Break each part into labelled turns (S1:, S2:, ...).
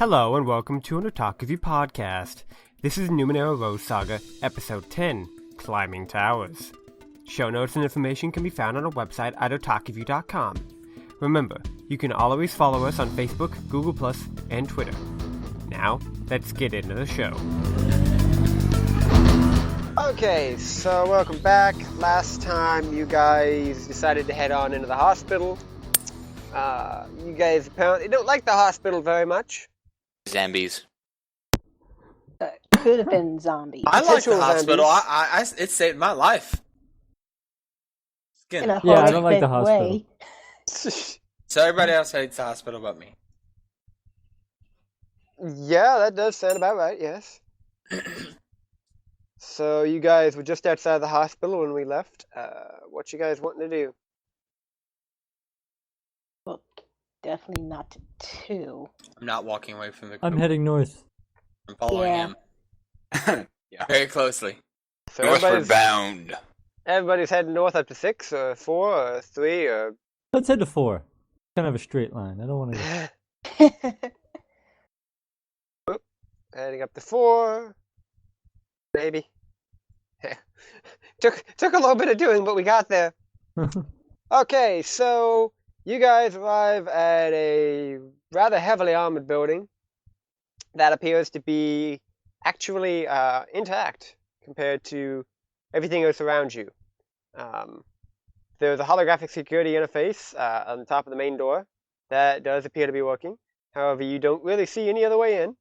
S1: Hello and welcome to an Otaku podcast. This is Numenera Rose Saga, Episode 10, Climbing Towers. Show notes and information can be found on our website at otakuview.com. Remember, you can always follow us on Facebook, Google+, and Twitter. Now, let's get into the show.
S2: Okay, so welcome back. Last time you guys decided to head on into the hospital. You guys apparently don't like the hospital very much.
S3: Zombies.
S4: Could have been zombies.
S5: I like the
S2: Potential
S5: hospital.
S2: zombies.
S5: It saved my life.
S4: In a
S6: Yeah, I don't like the
S4: horrific
S6: hospital.
S4: way.
S5: So everybody else hates the hospital but me.
S2: Yeah, that does sound about right, yes. So you guys were just outside the hospital when we left. What you guys wanting to do?
S4: Well, definitely not two.
S5: I'm not walking away from the group.
S6: I'm heading north.
S5: I'm following
S4: Yeah.
S5: him very closely.
S2: So
S3: Northward bound.
S2: everybody's heading north up to 6 or 4 or 3 or...
S6: Let's head to 4. Kind of a straight line. I don't want to.
S2: Heading up to 4. Maybe. Took a little bit of doing, but we got there. Okay, so you guys arrive at a rather heavily armored building that appears to be actually intact compared to everything else around you. There's a holographic security interface on the top of the main door that does appear to be working. However, you don't really see any other way in.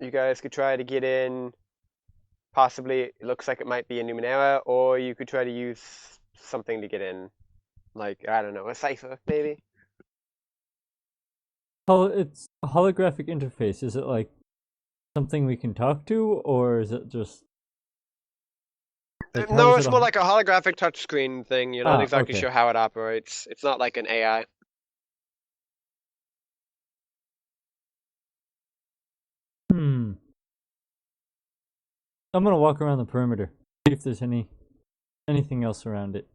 S2: You guys could try to get in. Possibly, it looks like it might be a Numenera, or you could try to use something to get in. Like, I don't know, a cipher, maybe?
S6: It's a holographic interface. Is it like something we can talk to, or is it just... Like, how
S2: No,
S6: is
S2: it's
S6: it
S2: more like a holographic touchscreen thing. You're not exactly
S6: okay.
S2: sure how it operates. It's not like an AI.
S6: I'm gonna walk around the perimeter, see if there's anything else around it.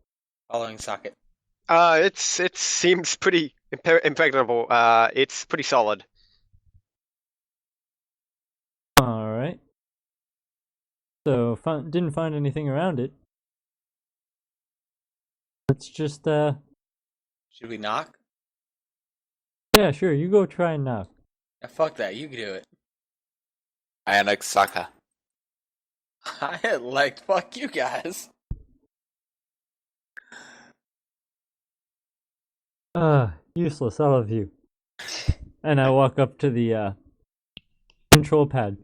S5: Following socket.
S2: It seems pretty impregnable. It's pretty solid.
S6: All right. So didn't find anything around it. Let's just
S5: Should we knock?
S6: yeah, sure. You go try and knock.
S5: Fuck that. You can do it.
S3: I like Saga.
S5: I like fuck you guys.
S6: Useless, all of you. And I walk up to the control pad.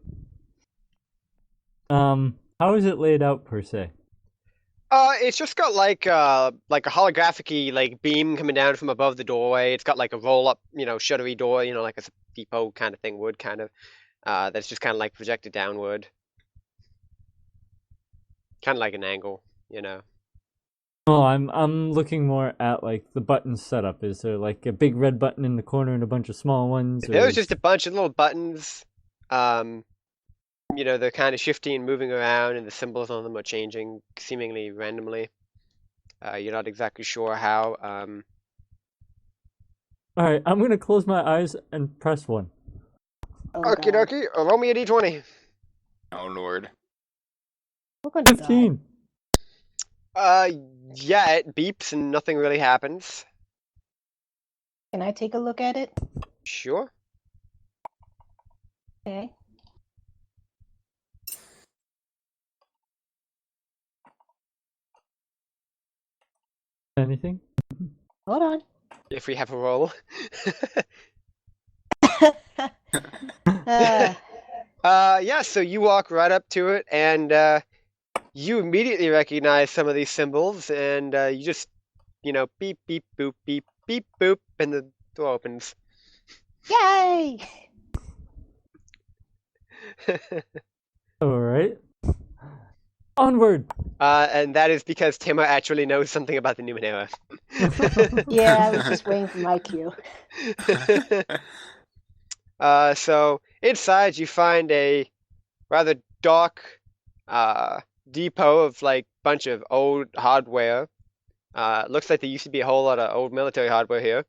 S6: How is it laid out per se?
S2: It's just got like a holographic-y like beam coming down from above the doorway. It's got like a roll-up, shuttery door, like a depot kind of thing, wood kind of. That's just kind of like projected downward. Kind of like an angle,
S6: Oh, I'm looking more at like the button setup. Is there like a big red button in the corner and a bunch of small ones?
S2: There's just a bunch of little buttons. They're kind of shifting and moving around, and the symbols on them are changing seemingly randomly. You're not exactly sure how.
S6: All right, I'm gonna close my eyes and press 1.
S4: Oh,
S2: Okie
S4: God.
S2: dokie, roll me a d20.
S3: Oh lord.
S4: We're gonna die.
S6: 15.
S2: Yeah, it beeps and nothing really happens.
S4: Can I take a look at it?
S2: Sure.
S4: Okay.
S6: Anything?
S4: Hold on.
S2: If we have a roll. Yeah, so you walk right up to it, and you immediately recognize some of these symbols, and you just, beep, beep, boop, beep, beep, boop, and the door opens.
S4: Yay!
S6: All right. Onward.
S2: And that is because Timur actually knows something about the Numenera.
S4: Yeah, I was just waiting for my cue.
S2: So inside you find a rather dark depot of like bunch of old hardware. Looks like there used to be a whole lot of old military hardware here.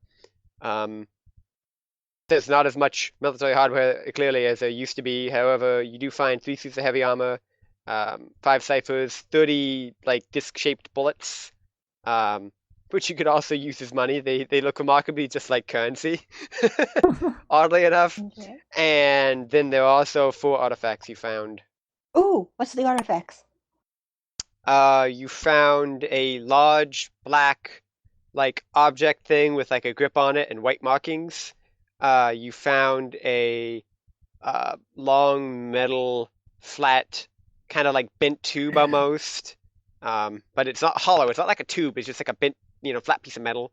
S2: There's not as much military hardware clearly as there used to be. However, you do find 3 suits of heavy armor, 5 ciphers, 30 like disc-shaped bullets, which you could also use as money. They look remarkably just like currency, oddly enough.
S4: Okay.
S2: And then there are also 4 artifacts you found.
S4: Ooh, what's the artifacts?
S2: You found a large black like object thing with like a grip on it and white markings. You found a long metal flat kind of like bent tube almost. But it's not hollow. It's not like a tube. It's just like a bent, flat piece of metal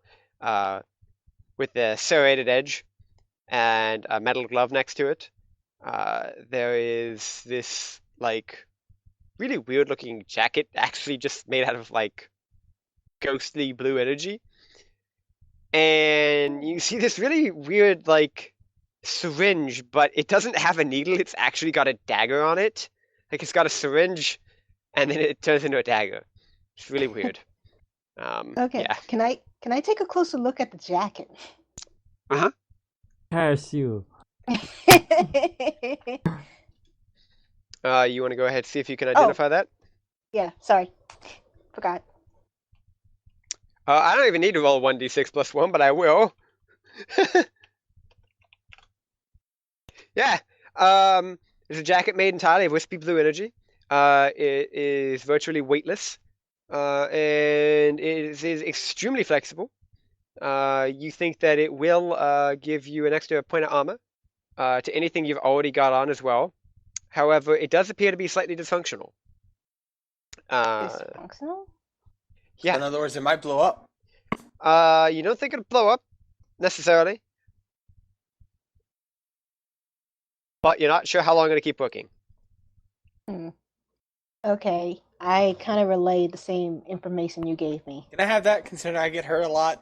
S2: with a serrated edge and a metal glove next to it. There is this like really weird looking jacket actually just made out of like ghostly blue energy. And you see this really weird like syringe, but it doesn't have a needle. It's actually got a dagger on it. Like it's got a syringe and then it turns into a dagger. It's really weird.
S4: Okay.
S2: Yeah.
S4: Can I take a closer look at the jacket?
S6: Curse you.
S2: You want to go ahead and see if you can identify that?
S4: Yeah, sorry. Forgot.
S2: I don't even need to roll 1d6 plus 1, but I will. Yeah. It's a jacket made entirely of wispy blue energy. It is virtually weightless. And it is extremely flexible. You think that it will give you an extra point of armor to anything you've already got on as well. However, it does appear to be slightly dysfunctional.
S4: Dysfunctional?
S2: Yeah.
S5: So in other words, it might blow up.
S2: You don't think it'll blow up necessarily, but you're not sure how long it'll keep working.
S4: Okay, I kind of relayed the same information you gave me.
S5: Can I have that, considering I get hurt a lot?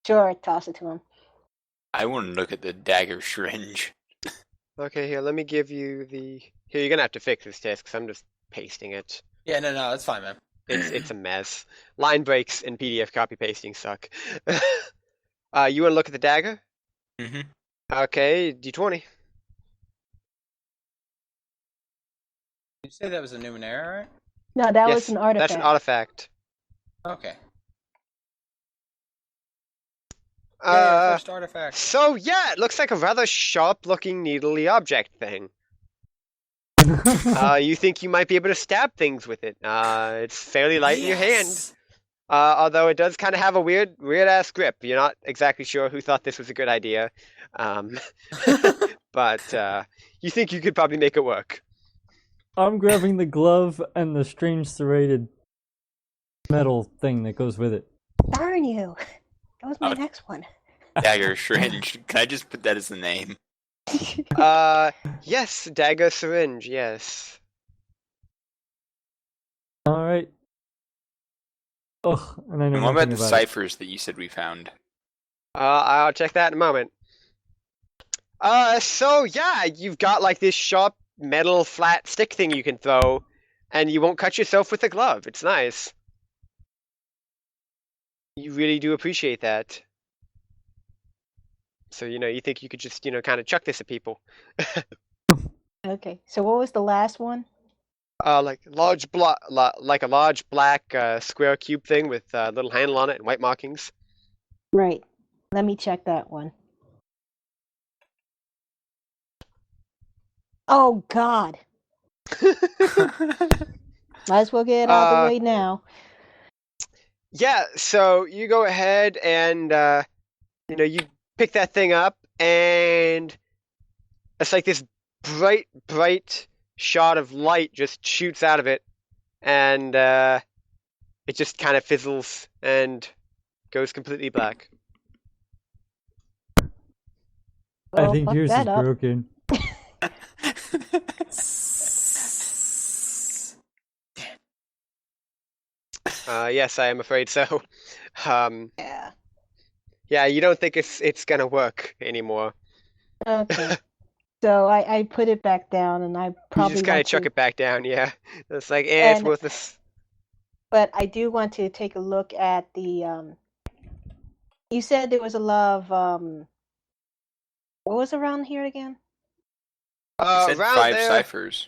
S4: Sure, toss it to him.
S3: I want to look at the dagger syringe.
S2: Okay, here, let me give you the. Here, you're gonna have to fix this test because I'm just pasting it.
S5: Yeah, no, that's fine, man.
S2: It's a mess. Line breaks and PDF copy pasting suck. You want to look at the dagger?
S3: Mm-hmm.
S2: Okay, D20.
S5: Did you say that was a Numenera, right?
S4: No, that
S2: Yes,
S4: was an artifact.
S2: that's an artifact.
S5: Okay. Yeah, first artifact.
S2: So yeah, it looks like a rather sharp-looking needly object thing. You think you might be able to stab things with it. It's fairly light in your hand. Although it does kind of have a weird ass grip. You're not exactly sure who thought this was a good idea. But you think you could probably make it work.
S6: I'm grabbing the glove and the strange serrated metal thing that goes with it.
S4: Darn you! That was my next one.
S3: Dagger syringe. Can I just put that as the name?
S2: Yes, dagger syringe, yes.
S6: Alright. Ugh, and I know
S3: And what about
S6: nothing
S3: the
S6: about it.
S3: ciphers that you said we found?
S2: I'll check that in a moment. So yeah, you've got like this sharp metal flat stick thing you can throw, and you won't cut yourself with a glove. It's nice. You really do appreciate that. So, you think you could just, kind of chuck this at people.
S4: Okay, so what was the last one?
S2: Like like a large black square cube thing with a little handle on it and white markings.
S4: Right. Let me check that one. Oh, God. Might as well get it out of the way now.
S2: Yeah, so you go ahead and, you pick that thing up, and it's like this bright shot of light just shoots out of it, and it just kind of fizzles and goes completely black.
S6: I
S4: Well,
S6: think
S4: fuck
S6: yours
S4: that
S6: is
S4: up.
S6: broken.
S2: Yes, I am afraid so.
S4: Yeah.
S2: Yeah, you don't think it's gonna work anymore.
S4: Okay. So I put it back down, and I
S2: You
S4: probably
S2: just kind of
S4: want
S2: chuck
S4: to,
S2: it back down, yeah. It's like, it's
S4: And-
S2: worthless.
S4: but I do want to take a look at the. You said there was a lot of What was around here again?
S3: I said
S2: Around
S3: 5
S2: there,
S3: ciphers.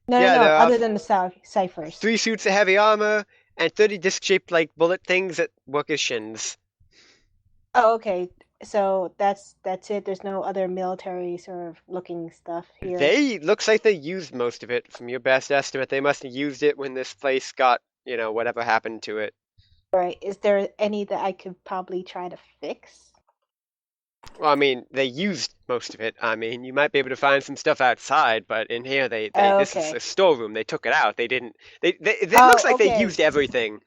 S4: No,
S2: Yeah,
S4: no,
S2: there are
S4: other than the ciphers.
S2: 3 suits of heavy armor and 30 disc-shaped like bullet things that work as shins.
S4: Oh, okay. So that's it. There's no other military sort of looking stuff here.
S2: Looks like they used most of it. From your best estimate, they must have used it when this place got, whatever happened to it.
S4: Right. Is there any that I could probably try to fix?
S2: Well, I mean, they used most of it. I mean, you might be able to find some stuff outside, but in here, this is
S4: Okay.
S2: a storeroom. They took it out. They didn't. It
S4: Oh,
S2: looks like they
S4: okay.
S2: used everything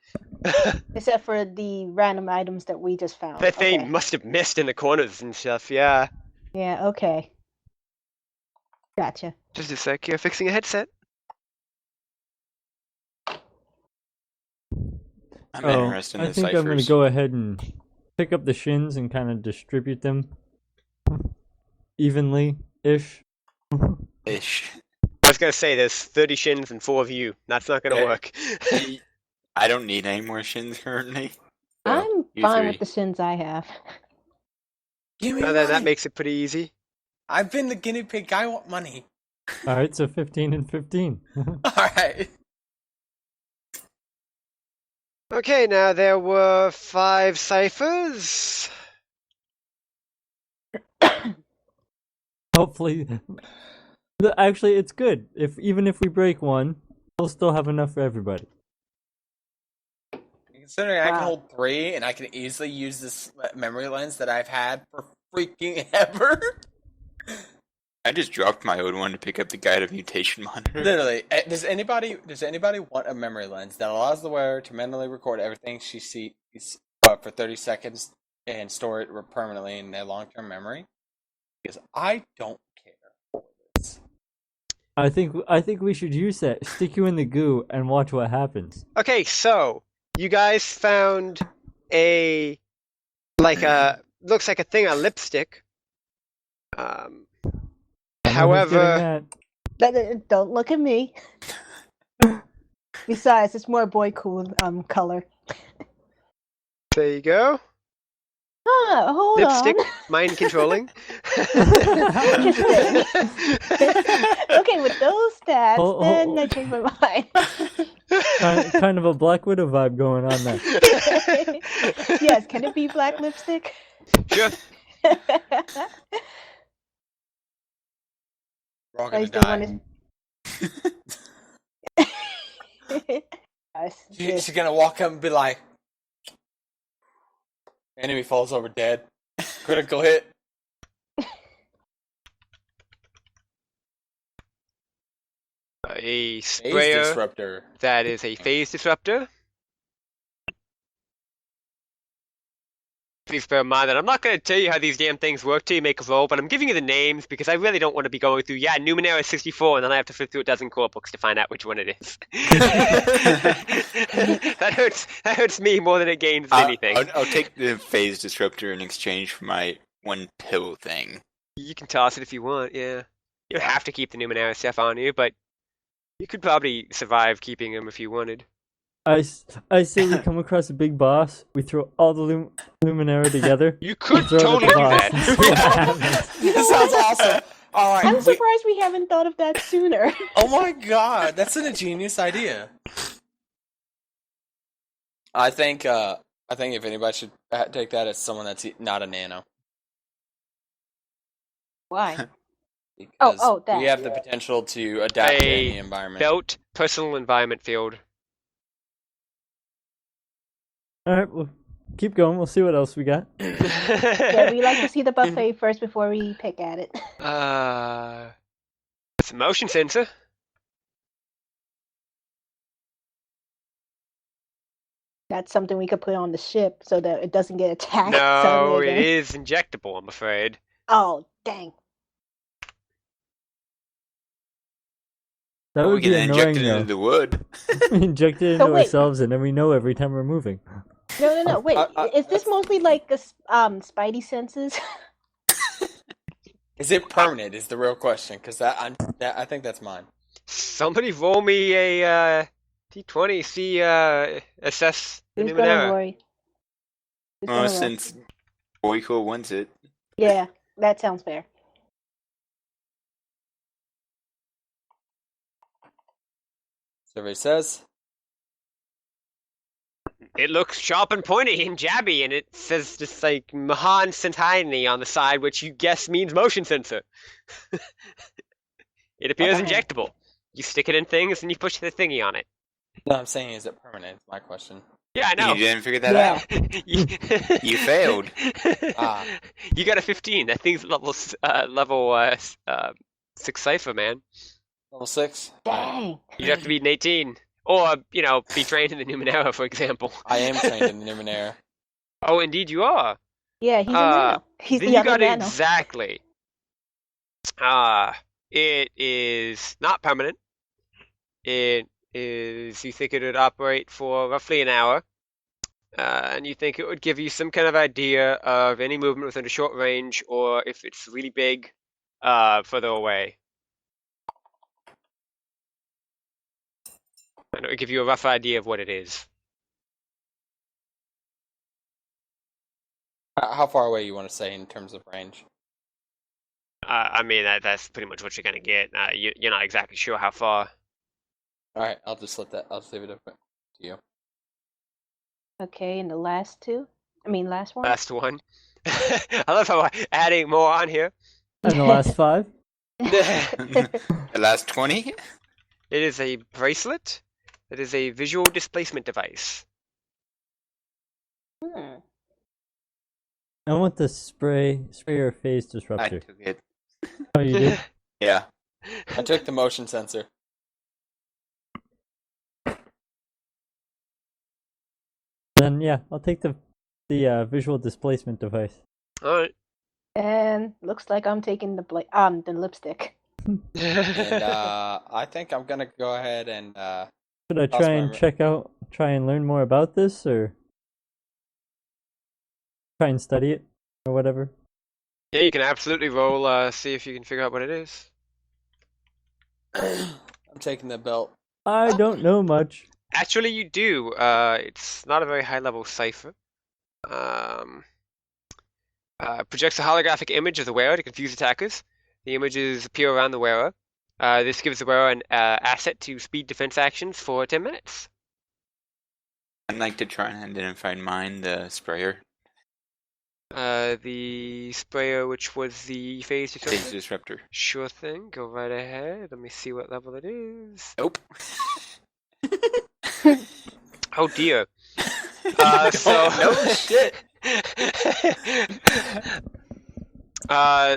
S4: Except for the random items that we just found.
S2: that they
S4: Okay.
S2: must have missed in the corners and stuff. Yeah.
S4: Yeah, okay. Gotcha.
S2: Just a sec. You're fixing a headset.
S3: I'm interested in
S6: I
S3: the
S6: think I'm going to
S3: ciphers.
S6: go ahead and pick up the shins and kind of distribute them evenly-ish.
S3: Ish.
S2: I was gonna say there's 30 shins and 4 of you. That's not gonna
S3: Yeah.
S2: work.
S3: I don't need any more shins currently. So,
S4: I'm
S3: you
S4: fine
S3: three.
S4: with the shins I have.
S5: Give me
S2: Well, then that
S5: money.
S2: makes it pretty easy.
S5: I've been the guinea pig. I want money.
S6: Alright, so 15 and 15.
S5: All right.
S2: Okay, now there were 5 ciphers.
S6: Hopefully... Actually, it's good. Even if we break one, we'll still have enough for everybody.
S5: Considering I can
S4: Wow.
S5: hold 3, and I can easily use this memory lens that I've had for freaking ever.
S3: I just dropped my old one to pick up the guided mutation monitor.
S5: Literally, does anybody want a memory lens that allows the wearer to mentally record everything she sees for 30 seconds and store it permanently in their long-term memory? Because I don't care for this.
S6: I think we should use that. Stick you in the goo and watch what happens.
S2: Okay, so you guys found looks like a thing of lipstick.
S6: Someone who's
S2: However,
S6: getting that.
S4: Don't look at me. Besides, it's more boy cool color.
S2: there you go.
S4: Ah, hold
S2: Lipstick,
S4: on.
S2: mind controlling.
S4: Interesting. Okay, with those stats,
S6: Oh,
S4: then
S6: oh.
S4: I change my mind.
S6: Kind of a Black Widow vibe going on there.
S4: Yes, can it be black lipstick?
S2: Sure.
S5: We're all
S4: I
S5: gonna
S4: still
S5: die.
S4: Yes,
S5: She's gonna walk up and be like, enemy falls over dead. Critical hit.
S2: A
S5: Phase
S2: sprayer
S5: disruptor.
S2: that is a phase disruptor. Please bear in mind that I'm not going to tell you how these damn things work till you make a roll, but I'm giving you the names because I really don't want to be going through, Numenera 64, and then I have to flip through a dozen core books to find out which one it is. That hurts me more than it gains anything.
S3: I'll take the phase disruptor in exchange for my 1 pill thing.
S2: You can toss it if you want, yeah. You don't have to keep the Numenera stuff on you, but you could probably survive keeping them if you wanted.
S6: I say we come across a big boss, we throw all the Numenera together.
S2: You could
S6: throw it at
S2: totally
S6: the
S2: do
S6: boss
S2: that.
S6: and see what happens.
S5: This sounds awesome. All right.
S4: I'm
S5: wait.
S4: surprised we haven't thought of that sooner.
S5: Oh my god, that's an ingenious idea. I think if anybody should take that, it's someone that's not a nano.
S4: Why?
S5: Because
S4: Oh, that.
S5: we have the potential to adapt to any environment.
S2: Belt personal environment field.
S6: Alright, well, keep going. We'll see what else we got.
S4: Yeah, we like to see the buffet first before we pick at it.
S2: It's a motion sensor.
S4: That's something we could put on the ship so that it doesn't get attacked.
S2: No,
S4: suddenly
S2: it
S4: again.
S2: is injectable, I'm afraid.
S4: Oh, dang.
S6: That
S3: we
S6: would
S3: can
S6: be
S3: inject
S6: annoying
S3: it into
S6: though.
S3: the wood.
S6: We inject it
S4: So
S6: into
S4: wait.
S6: ourselves and then we know every time we're moving.
S4: No. Wait, is this
S5: that's-
S4: mostly like the Spidey senses?
S5: Is it permanent? Is the real question? Because I think that's mine.
S2: Somebody roll me a D20, see, assess the
S4: Who's gonna
S2: Numenera.
S4: worry? Who's
S3: Well,
S4: gonna roll?
S3: since Boyko wants it.
S4: Yeah, that sounds fair.
S5: Survey says.
S2: It looks sharp and pointy and jabby, and it says just like Mahan Sentini on the side, which you guess means motion sensor. It appears
S4: Okay.
S2: injectable. You stick it in things and you push the thingy on it.
S5: No, I'm saying, is it permanent? Is my question.
S2: Yeah, I know.
S3: You didn't figure that
S4: Yeah.
S3: out.
S2: you,
S3: You failed.
S5: Ah.
S2: You got a 15. That thing's level 6 cipher, man.
S5: Level 6.
S4: Dang.
S2: You'd have to be an 18. Or, be trained in the Numenera, for example.
S5: I am trained in the Numenera.
S2: Oh, indeed you are.
S4: Yeah, he's a nano. He's
S2: Then
S4: the
S2: you
S4: other
S2: got it
S4: nano.
S2: exactly. It is not permanent. It is, you think it would operate for roughly an hour. And you think it would give you some kind of idea of any movement within a short range, or if it's really big, further away. And it would give you a rough idea of what it is.
S5: How far away you want to say in terms of range?
S2: I mean, that's pretty much what you're going to get. You're not exactly sure how far.
S5: Alright, I'll just let that. I'll leave it up to you.
S4: Okay, and the last one?
S2: Last one. I love how I'm adding more on here.
S6: And the last 5?
S3: The last 20?
S2: It is a bracelet. It is a visual displacement device.
S6: I want the sprayer phase
S3: I
S6: disruptor.
S3: took it.
S6: Oh, you did?
S3: Yeah.
S5: I took the motion sensor.
S6: Then yeah, I'll take the visual displacement device.
S2: All right.
S4: And looks like I'm taking the lipstick.
S5: And I think I'm gonna go ahead and
S6: Should I try and try and learn more about this, or try and study it, or whatever?
S2: Yeah, you can absolutely roll. See if you can figure out what it is.
S5: I'm taking the belt.
S6: I don't know much.
S2: Actually, you do. It's not a very high-level cipher. Projects a holographic image of the wearer to confuse attackers. The images appear around the wearer. This gives the wearer an asset to speed defense actions for 10 minutes.
S3: I'd like to try and identify mine, the sprayer.
S2: The sprayer, which was the phase disruptor.
S3: Phase disruptor.
S2: Sure thing. Go right ahead. Let me see what level it is.
S3: Nope.
S2: Oh dear.
S3: No shit.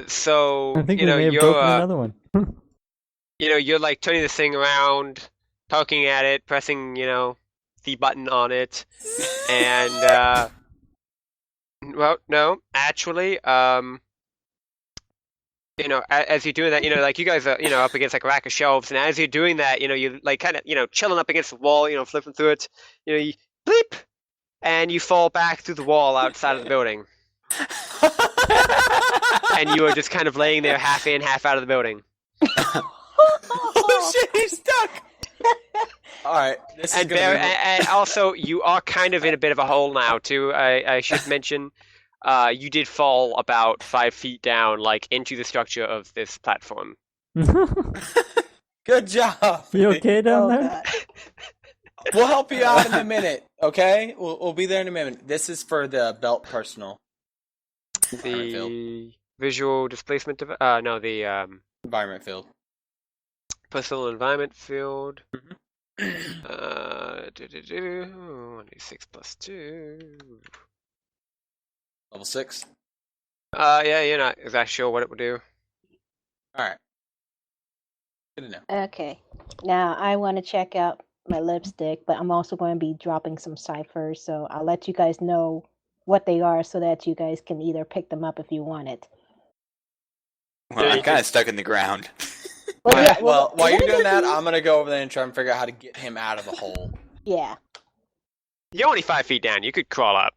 S2: So
S6: I think we
S2: you know
S6: may have
S2: you're
S6: broken another one.
S2: you're like turning this thing around, poking at it, pressing the button on it, and well, no, actually, as you're doing that, like you guys are, up against like a rack of shelves, and as you're doing that, you're like kind of, chilling up against the wall, flipping through it, you bleep, and you fall back through the wall outside of the building, and you are just kind of laying there, half in, half out of the building.
S5: Oh shit, he's stuck! Alright, this is
S2: And,
S5: gonna be...
S2: and also, you are kind of in a bit of a hole now, too. I should mention, you did fall about 5 feet down, like, into the structure of this platform.
S5: Good job!
S6: You okay down
S4: Oh,
S6: there?
S4: God.
S5: We'll help you out in a minute, okay? We'll be there in a minute. This is for the belt personal.
S2: The visual displacement device? No, the
S5: Environment field.
S2: personal environment field.
S5: Mhm.
S2: 1d6 plus 2.
S5: Level 6.
S2: Yeah, you're not exactly sure what it would do.
S5: Alright. Good to know.
S4: Okay. Now I want to check out my lipstick, but I'm also going to be dropping some ciphers, so I'll let you guys know what they are so that you guys can either pick them up if you want it.
S3: Well, I'm kind of stuck in the ground.
S5: Well, while you're
S4: let me
S5: doing
S4: give
S5: that,
S4: you-
S5: I'm gonna go over there and try and figure out how to get him out of the hole.
S4: Yeah.
S2: You're only 5 feet down. You could crawl up.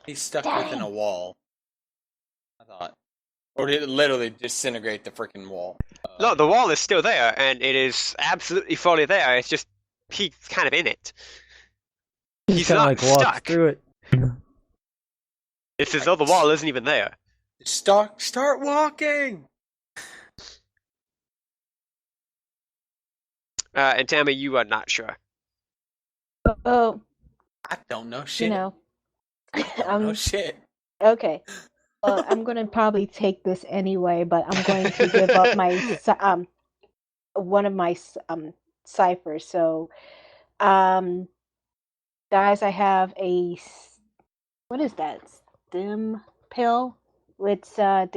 S5: He's stuck
S4: Dang.
S5: within a wall. I thought. Or did it literally disintegrate the freaking wall?
S2: No, the wall is still there, and it is absolutely fully there. It's just he's kind of in it. He's
S6: kinda
S2: not
S6: like walks
S2: stuck.
S6: through it.
S2: It's as though the wall isn't even there.
S5: Start walking!
S2: And Tammy, you are not sure.
S4: Oh,
S5: I don't know
S4: you
S5: shit.
S4: know,
S5: Don't know shit.
S4: okay. I'm gonna probably take this anyway, but I'm going to give up my one of my ciphers. So, um, guys, I have what is that? Stim pill. It's oh,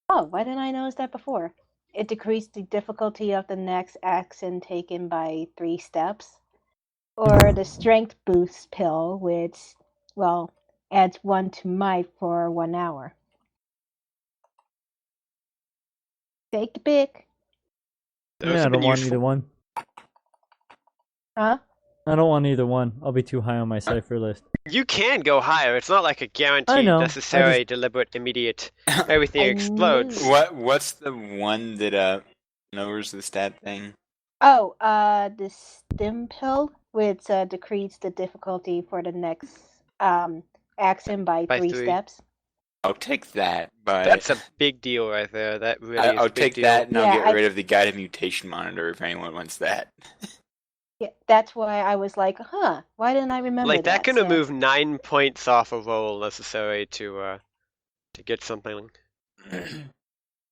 S4: why didn't I notice that before? It decreased the difficulty of the next action taken by 3 steps. Or the strength boost pill, which, well, adds 1 to might for 1 hour. Take the pick.
S3: Those
S6: Yeah, I
S3: have
S6: don't
S3: been
S6: want
S3: useful.
S6: either one.
S4: Huh?
S6: I don't want either one. I'll be too high on my cipher list.
S2: You can go higher. It's not like a
S6: I
S2: guaranteed,
S6: know.
S2: necessary, deliberate, immediate. Everything
S4: I
S2: explodes.
S4: knew.
S3: What's the one that lowers the stat thing?
S4: Oh, the stim pill, which decreases the difficulty for the next action by
S2: By
S4: 3
S2: 3.
S4: steps.
S3: I'll take that, but
S2: That's a big deal right there. That really is
S3: I'll
S2: a big
S3: take
S2: deal.
S3: that and
S4: Yeah,
S3: I'll get
S4: I-
S3: rid of the guided mutation monitor if anyone wants that.
S4: Yeah, that's why I was like, huh, why didn't I remember
S2: Like that can
S4: So-
S2: remove 9 points off a roll necessary to get something.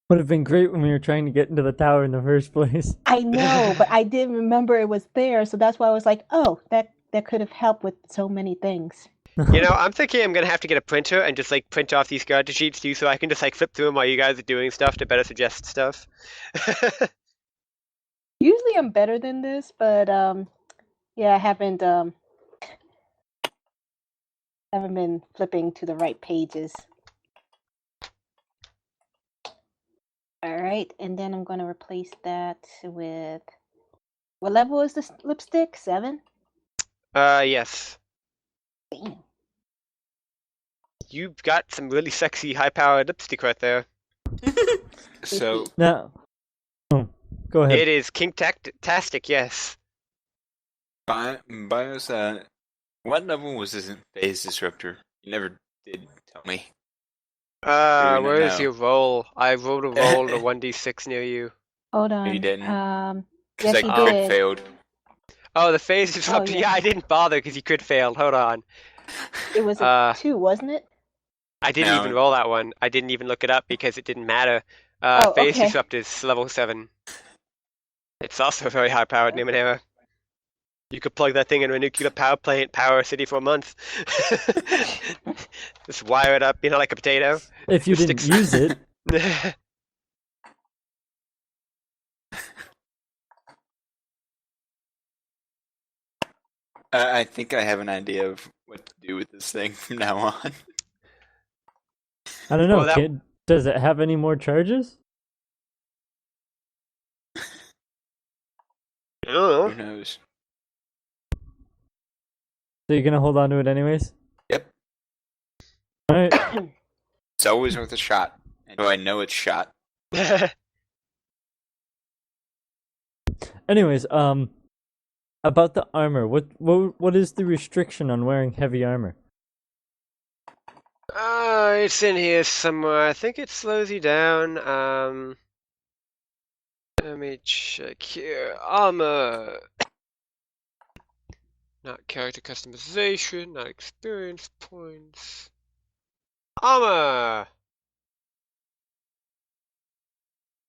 S6: Would have been great when we were trying to get into the tower in the first place.
S4: I know, but I didn't remember it was there, so that's why I was like, oh, that could have helped with so many things.
S2: You know, I'm thinking I'm gonna have to get a printer and just like print off these character sheets too, so I can just like flip through them while you guys are doing stuff to better suggest stuff.
S4: Usually I'm better than this, but yeah, I haven't been flipping to the right pages. All right, and then I'm going to replace that with what level is this lipstick? 7?
S2: Yes.
S4: Damn.
S2: You've got some really sexy, high-powered lipstick right there.
S3: So
S6: Now, oh, go ahead.
S2: It is kink-tastic, yes.
S3: BIOS, what level was this phase disruptor? You never did tell me. Do we
S2: Where is
S3: know?
S2: your roll? I rolled a roll to 1d6 near you.
S4: Hold on.
S3: You didn't?
S4: Yes,
S3: I
S4: he
S3: crit
S4: did.
S3: failed.
S2: Oh, the phase disruptor.
S4: yeah.
S2: Yeah, I didn't bother because you could fail. Hold on.
S4: It was a 2, wasn't it?
S2: I didn't
S3: No.
S2: even roll that one. I didn't even look it up because it didn't matter.
S4: Oh,
S2: Phase
S4: okay.
S2: disruptor is level 7. It's also very high-powered Numenera. You could plug that thing into a nuclear power plant, power a city for a month. Just wire it up, like a potato.
S6: If you
S2: It
S6: didn't
S2: sticks-
S6: use it,
S3: I think I have an idea of what to do with this thing from now on.
S6: I don't know.
S2: Well, that-
S6: Kid, does it have any more charges?
S2: I don't know.
S3: Who knows?
S6: So you're gonna hold on to it anyways?
S3: Yep.
S6: All right.
S3: It's always worth a shot. And I know it's shot.
S6: Anyways, about the armor, what is the restriction on wearing heavy armor?
S2: It's in here somewhere. I think it slows you down. Let me check here. Armor. Not character customization, not experience points. Armor!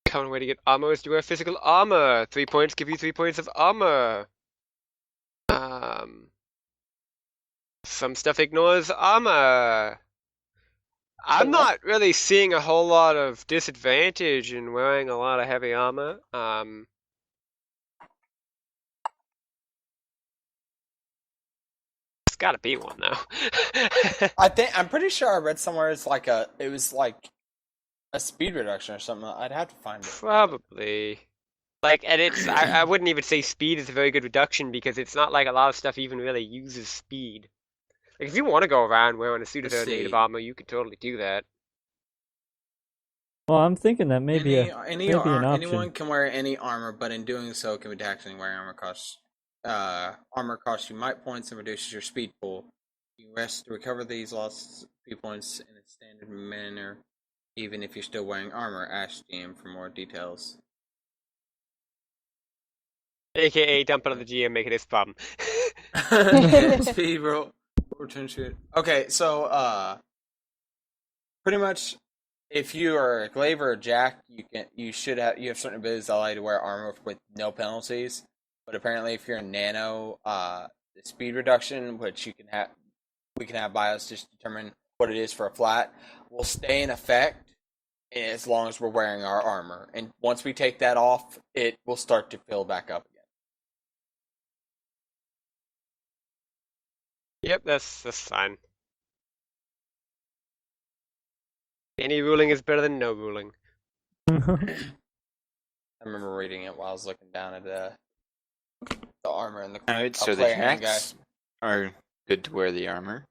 S2: Common way to get armor is to wear physical armor. 3 points give you 3 points of armor. Some stuff ignores armor. I'm not really seeing a whole lot of disadvantage in wearing a lot of heavy armor. It's gotta be one though.
S5: I'm pretty sure I read somewhere it was like a speed reduction or something. I'd have to find it.
S2: Probably. And it's I wouldn't even say speed is a very good reduction because it's not like a lot of stuff even really uses speed. Like if you want to go around wearing a suit of
S5: Let's
S2: native
S5: see.
S2: armor, you could totally do that.
S6: Well, I'm thinking that maybe an
S5: Anyone
S6: option.
S5: can wear any armor, but in doing so, it can be taxing. Wearing armor costs you might points and reduces your speed pool. You rest to recover these lost speed points in a standard manner, even if you're still wearing armor. Ask GM for more details.
S2: AKA dump it on the GM, make it his problem.
S5: Speed roll. Return shoot. Okay, so pretty much, if you are a Glaive or a Jack, you have certain abilities that allow you to wear armor with no penalties. But apparently, if you're a Nano, the speed reduction, which we can have bios just determine what it is for a flat, will stay in effect as long as we're wearing our armor. And once we take that off, it will start to fill back up again.
S2: Yep, that's fine. Any ruling is better than no ruling.
S5: I remember reading it while I was looking down at the armor and the
S3: so the Jacks are good to wear the armor.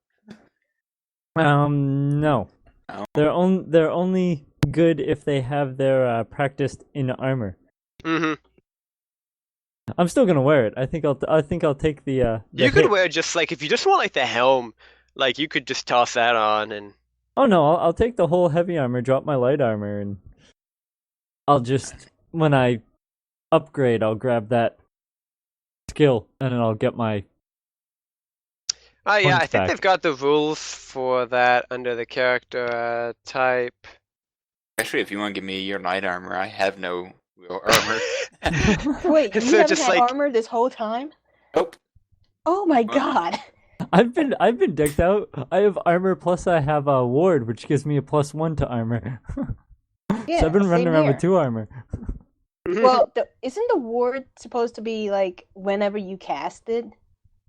S6: No.
S3: Oh.
S6: They're only good if they have their practiced in armor.
S2: Mm-hmm.
S6: I'm still gonna wear it. I think I'll take the
S2: You could
S6: hit.
S2: wear just like if you just want like the helm, like you could just toss that on and.
S6: Oh no, I'll take the whole heavy armor, drop my light armor, and I'll just when I upgrade, I'll grab that skill, and then I'll get my.
S2: Oh yeah, I
S6: points
S2: think
S6: back.
S2: they've got the rules for that under the character type.
S3: Actually, if you want to give me your light armor, I have no real armor.
S4: Wait, you
S2: So
S4: haven't
S2: just
S4: had
S2: like-
S4: armor this whole time?
S3: Nope.
S4: Oh my
S3: Well-
S4: god.
S6: I've been decked out. I have armor plus I have a ward, which gives me a +1 to armor.
S4: Yeah,
S6: So I've been running
S4: same
S6: around
S4: here.
S6: with 2 armor.
S4: Well, isn't the ward supposed to be like whenever you cast it?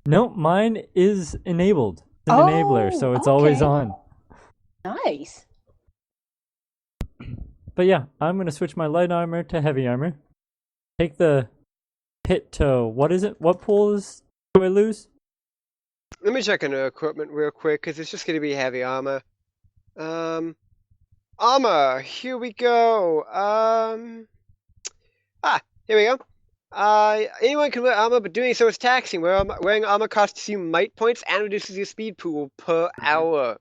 S6: No, mine is enabled. It's an enabler, so it's always
S4: okay.
S6: on.
S4: Nice.
S6: But yeah, I'm gonna switch my light armor to heavy armor. Take the hit to what is it? What pools do I lose?
S2: Let me check into equipment real quick because it's just going to be heavy armor. Armor. Here we go. Here we go. Anyone can wear armor, but doing so is taxing. Wearing armor costs you might points and reduces your speed pool per hour.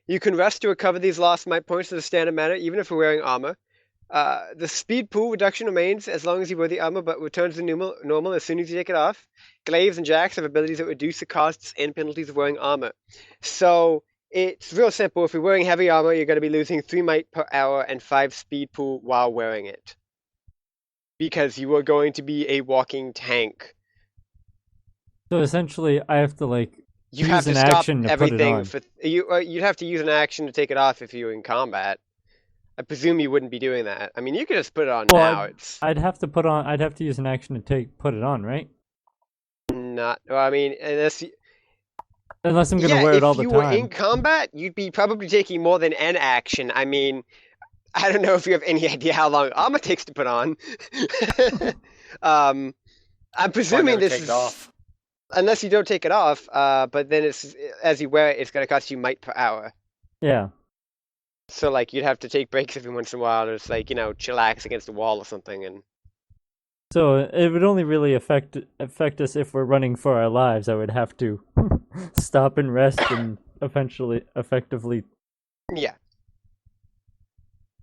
S2: You can rest to recover these lost might points in a standard manner, even if you're wearing armor. The speed pool reduction remains as long as you wear the armor, but returns to normal as soon as you take it off. Glaives and Jacks have abilities that reduce the costs and penalties of wearing armor. So it's real simple. If you're wearing heavy armor, you're going to be losing 3 might per hour and 5 speed pool while wearing it. Because you are going to be a walking tank.
S6: So essentially, I have to
S2: You
S6: use
S2: have to
S6: an
S2: stop
S6: action to put it
S2: everything
S6: on.
S2: you'd have to use an action to take it off if you were in combat. I presume you wouldn't be doing that. I mean, you could just put it on
S6: Well,
S2: now. It's
S6: I'd have to use an action to put it on, right?
S2: not. Well, I mean,
S6: Unless I'm gonna wear it all the
S2: if you were
S6: time.
S2: in combat, you'd be probably taking more than an action. I mean, I don't know if you have any idea how long armor takes to put on. I'm presuming this
S5: take
S2: is
S5: it off.
S2: unless you don't take it off. But then it's as you wear it, it's going to cost you might per hour.
S6: Yeah.
S2: So like you'd have to take breaks every once in a while, or just like chillax against a wall or something. And
S6: So it would only really affect us if we're running for our lives. I would have to stop and rest and effectively.
S2: yeah,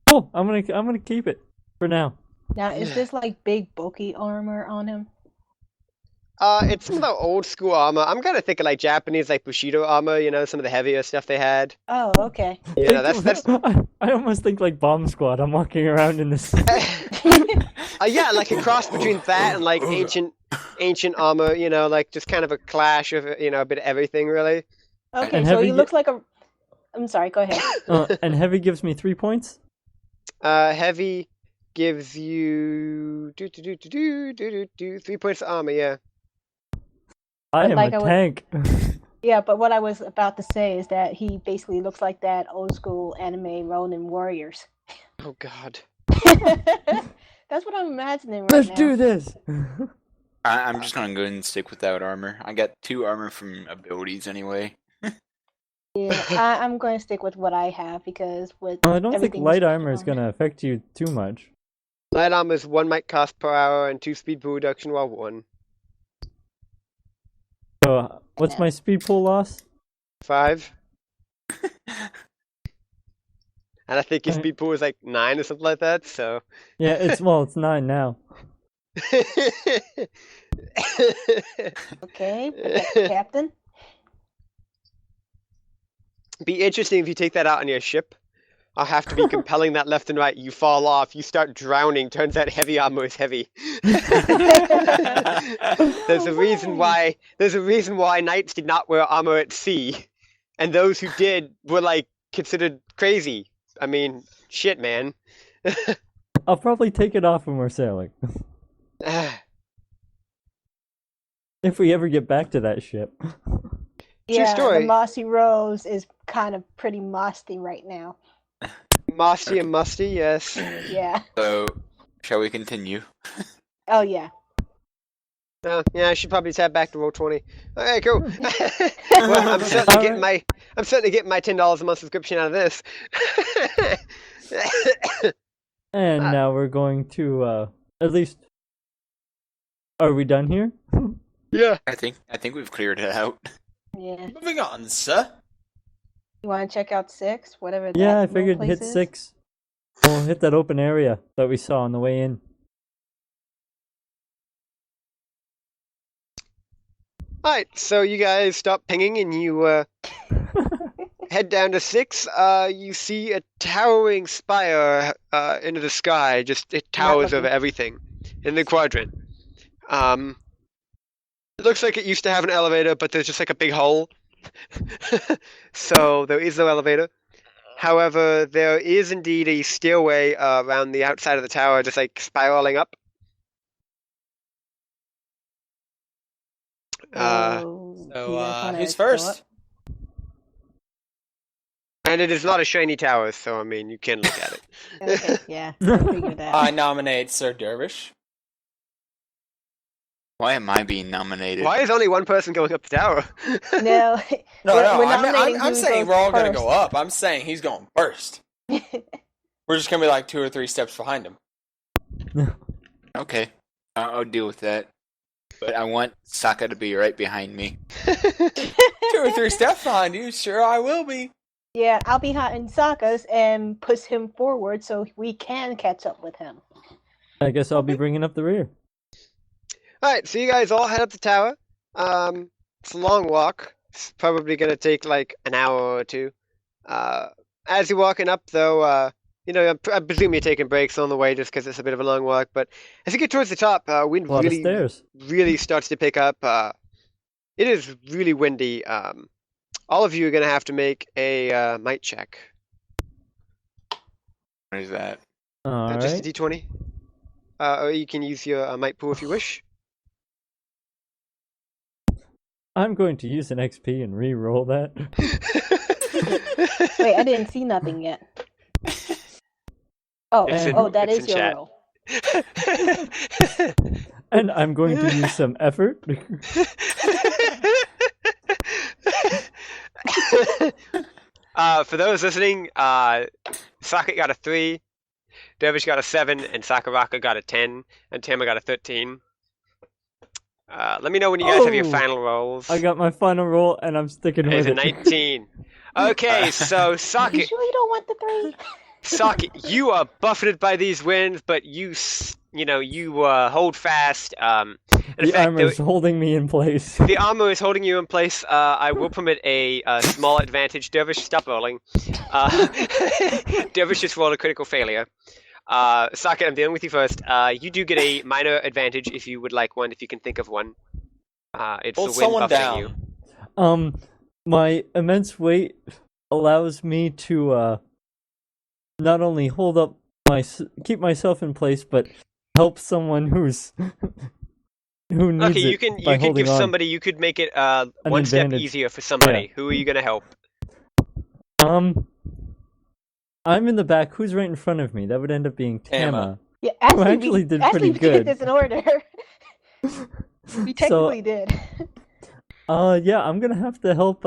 S6: Cool. I'm gonna keep it for now.
S4: Now, is this like big bulky armor on him?
S2: it's some of the old school armor. I'm kind of thinking like Japanese, like Bushido armor. Some of the heavier stuff they had.
S4: Oh, okay.
S2: That's
S6: I almost think like Bomb Squad. I'm walking around in this.
S2: yeah, like a cross between that and like ancient armor. Like just kind of a clash of a bit of everything, really.
S4: Okay,
S6: And
S4: so
S6: heavy
S4: he looks like a. I'm sorry. Go ahead.
S6: And heavy gives me 3 points.
S2: Heavy gives you 3 points of armor. Yeah.
S6: I am
S4: like
S6: a
S4: I would-
S6: tank.
S4: Yeah, but what I was about to say is that he basically looks like that old school anime Ronin warriors.
S2: Oh God.
S4: That's what I'm imagining right
S6: Let's
S4: now.
S6: do this.
S3: I'm just gonna go ahead and stick without armor. I got 2 armor from abilities anyway.
S4: Yeah, I'm going to stick with what I have because with
S6: Well, I don't think
S4: everything
S6: light
S4: that's
S6: armor is
S4: going
S6: gonna affect you too much.
S2: Light armor is 1 might cost per hour and 2 speed pool reduction while 1.
S6: So what's my speed pool loss?
S2: 5. And I think your
S6: Okay.
S2: speed pool is like 9 or something like that. So
S6: Yeah, it's 9 now.
S4: Okay, protect Captain.
S2: Be interesting if you take that out on your ship. I'll have to be compelling that left and right. You fall off. You start drowning. Turns out heavy armor is heavy. There's a reason why. There's a reason why knights did not wear armor at sea, and those who did were like considered crazy. I mean, shit, man.
S6: I'll probably take it off when we're sailing. If we ever get back to that ship.
S4: Yeah,
S2: story.
S4: the Mossy Rose is kind of pretty musty right now.
S2: Mossy and musty, yes.
S4: Yeah.
S3: So, shall we continue?
S4: Oh yeah.
S2: Yeah, I should probably tab back to roll 20. Okay, cool. Well, I'm certainly getting my $10 a month subscription out of this.
S6: And now we're going to at least. Are we done here?
S2: Yeah.
S3: I think we've cleared it out.
S4: Yeah.
S5: Moving on, sir.
S4: You want to check out 6? Whatever.
S6: Yeah, I
S4: little
S6: figured
S4: place
S6: hit
S4: is?
S6: 6. We'll hit that open area that we saw on the way in.
S2: Alright, so you guys stop pinging and you head down to 6. You see a towering spire into the sky. Just it towers over everything in the quadrant. It looks like it used to have an elevator, but there's just like a big hole. So there is no elevator. However, there is indeed a stairway around the outside of the tower, just like spiraling up.
S4: So,
S5: So,
S4: you guys wanna
S5: who's
S4: go
S5: first?
S4: up?
S2: And it is not a shiny tower, so I mean, you can look at it.
S4: Okay, yeah. I figured that.
S5: I nominate Sir Dervish.
S3: Why am I being nominated?
S2: Why is only one person going up the tower?
S4: No.
S5: No,
S4: We're
S5: I'm
S4: nominating who
S5: saying
S4: goes
S5: we're all going to
S4: first.
S5: go up. I'm saying he's going first. We're just going to be like 2 or 3 steps behind him.
S3: Okay, I'll deal with that. But I want Saga to be right behind me.
S5: 2 or 3 steps behind you? Sure, I will be.
S4: Yeah, I'll be behind Sokka's and push him forward so we can catch up with him.
S6: I guess I'll be bringing up the rear.
S2: Alright, so you guys all head up the tower. It's a long walk. It's probably gonna take like an hour or two. As you're walking up, though, I presume you're taking breaks on the way just because it's a bit of a long walk. But as you get towards the top, wind
S6: A lot of
S2: really,
S6: stairs.
S2: really starts to pick up. It is really windy. All of you are gonna have to make a might check.
S3: What is that?
S2: Just a
S6: Alright.
S2: d20. Or you can use your might pool if you wish.
S6: I'm going to use an XP and re-roll that.
S4: Wait, I didn't see nothing yet. Oh,
S6: It's
S4: that
S2: it's
S4: is
S2: in
S4: your
S2: chat.
S4: roll.
S6: And I'm going to use some effort.
S2: For those listening, Saga got a 3, Dervish got a 7, and Sakuraka got a 10, and Tama got a 13. Let me know when you guys have your
S6: Oh,
S2: final rolls.
S6: I got my final roll and I'm sticking
S2: There's
S6: with
S2: a
S6: it.
S2: 19. Okay, so
S4: You
S2: Saka,
S4: sure you don't want the 3?
S2: Saka, you are buffeted by these winds, but you hold fast. In
S6: The
S2: fact,
S6: armor's holding me in place.
S2: the armor is holding you in place. I will permit a small advantage. Dervish, stop rolling. Dervish just rolled a critical failure. Saka, I'm dealing with you first. You do get a minor advantage if you would like one, if you can think of one. It's
S5: Hold
S2: the wind
S5: someone
S2: buffeting
S5: down.
S2: you.
S6: My immense weight allows me to not only keep myself in place, but help someone who needs
S2: Okay,
S6: it
S2: you can
S6: by holding
S2: give
S6: on.
S2: somebody. You could make it one step
S6: advantage.
S2: easier for somebody.
S6: Yeah.
S2: Who are you gonna help?
S6: I'm in the back. Who's right in front of me? That would end up being Tama.
S4: Yeah,
S6: Who
S4: actually,
S6: actually
S4: we
S6: did
S4: actually
S6: pretty
S4: we
S6: good.
S4: did this in order. We technically did.
S6: Yeah, I'm gonna have to help.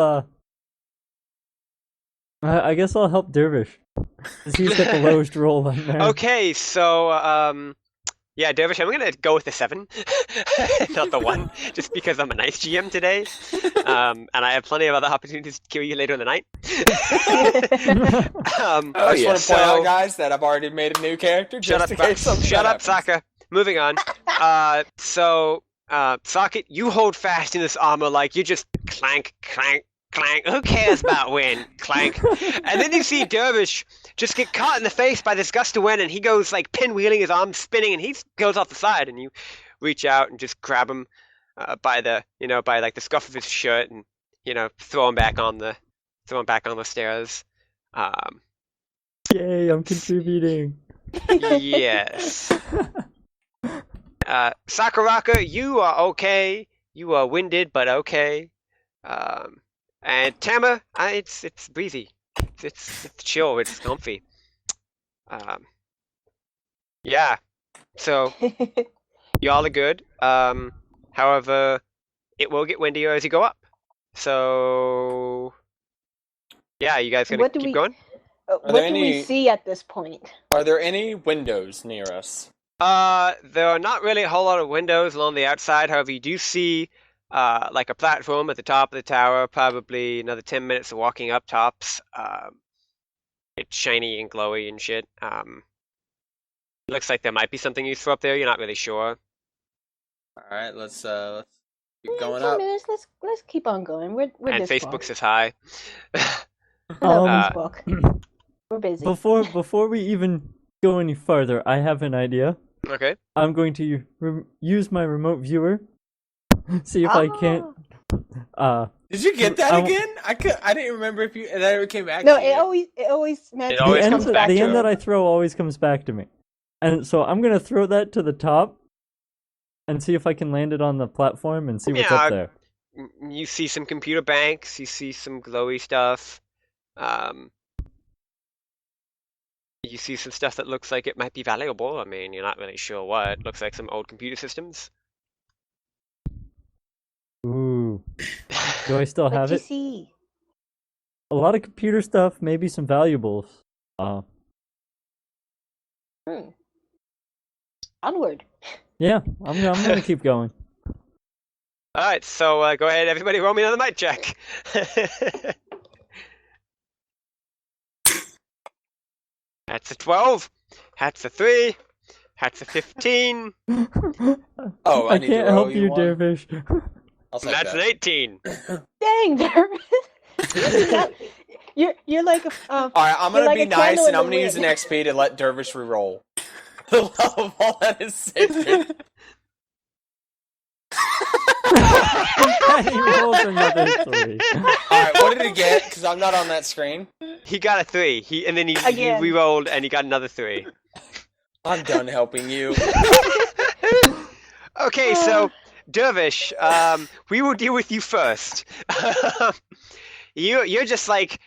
S6: I guess I'll help Dervish, 'cause he's got the lowest roll on there.
S2: Okay, so yeah, Dervish, I'm gonna go with the 7, not the 1, just because I'm a nice GM today, and I have plenty of other opportunities to kill you later in the night.
S5: I just want to point out, guys, that I've already made a new character
S2: Shut
S5: just
S2: up,
S5: in case something
S2: shut
S5: bad
S2: up,
S5: happens.
S2: Saka. moving on. Socket, you hold fast in this armor like you just clank, clank, clank. Who cares about wind? Clank. And then you see Dervish just get caught in the face by this gust of wind, and he goes like pinwheeling, his arms spinning, and he goes off the side, and you reach out and just grab him by the scuff of his shirt, and throw him back on the stairs.
S6: Yay, I'm contributing.
S2: Yes. Sakuraka, you are okay. You are winded, but okay. And Tama, it's breezy. It's chill. It's comfy. Yeah. So y'all are good. However, it will get windier as you go up. So yeah, you guys gonna keep going?
S4: What do we see at this point?
S5: Are there any windows near us?
S2: There are not really a whole lot of windows along the outside. However, you do see like a platform at the top of the tower. Probably another 10 minutes of walking up tops. It's shiny and glowy and shit. Looks like there might be something useful up there. You're not really sure.
S5: All right, let's keep going
S4: 10
S5: up.
S4: minutes. Let's keep on going. We're
S2: And
S4: this
S2: Facebook
S4: far.
S2: says hi.
S4: Hello,
S6: Um,
S4: Facebook. We're busy.
S6: Before we even go any farther, I have an idea.
S2: Okay.
S6: I'm going to use my remote viewer. See if I can't.
S5: Did you get that
S6: I-
S5: again? I didn't remember if you that ever came back.
S4: No,
S5: to you.
S4: it always matches.
S2: It always
S6: the
S2: comes
S6: end,
S2: back
S6: the
S2: to
S6: end
S2: it.
S6: that I throw always comes back to me, and so I'm gonna throw that to the top, and see if I can land it on the platform and see what's
S2: Yeah,
S6: up there.
S2: You see some computer banks. You see some glowy stuff. You see some stuff that looks like it might be valuable. I mean, you're not really sure what. Looks like some old computer systems.
S6: Ooh, do I still
S4: What
S6: have
S4: you
S6: it?
S4: see?
S6: A lot of computer stuff, maybe some valuables.
S4: Onward.
S6: Yeah, I'm gonna keep going.
S2: All right, so go ahead, everybody, roll me another mic check. That's a 12. That's a 3. That's a 15.
S5: Oh, I need to
S6: can't
S5: roll
S6: help
S5: you
S6: you,
S5: one.
S6: Dervish.
S5: I'll take
S2: That's an
S5: that.
S2: 18.
S4: Dang, Dervish. You're like a.
S5: All right, I'm
S4: you're
S5: gonna
S4: like
S5: be
S4: a candle
S5: nice
S4: in
S5: and I'm
S4: the
S5: gonna use an
S4: wind.
S5: XP to let Dervish re-roll. The love of all that is sacred.
S6: And he rolls another 3.
S5: All right, what did he get? Because I'm not on that screen.
S2: He got a 3. And then he
S4: Again.
S2: re-rolled and he got another 3.
S5: I'm done helping you.
S2: Okay, so Dervish, we will deal with you first. You're just like,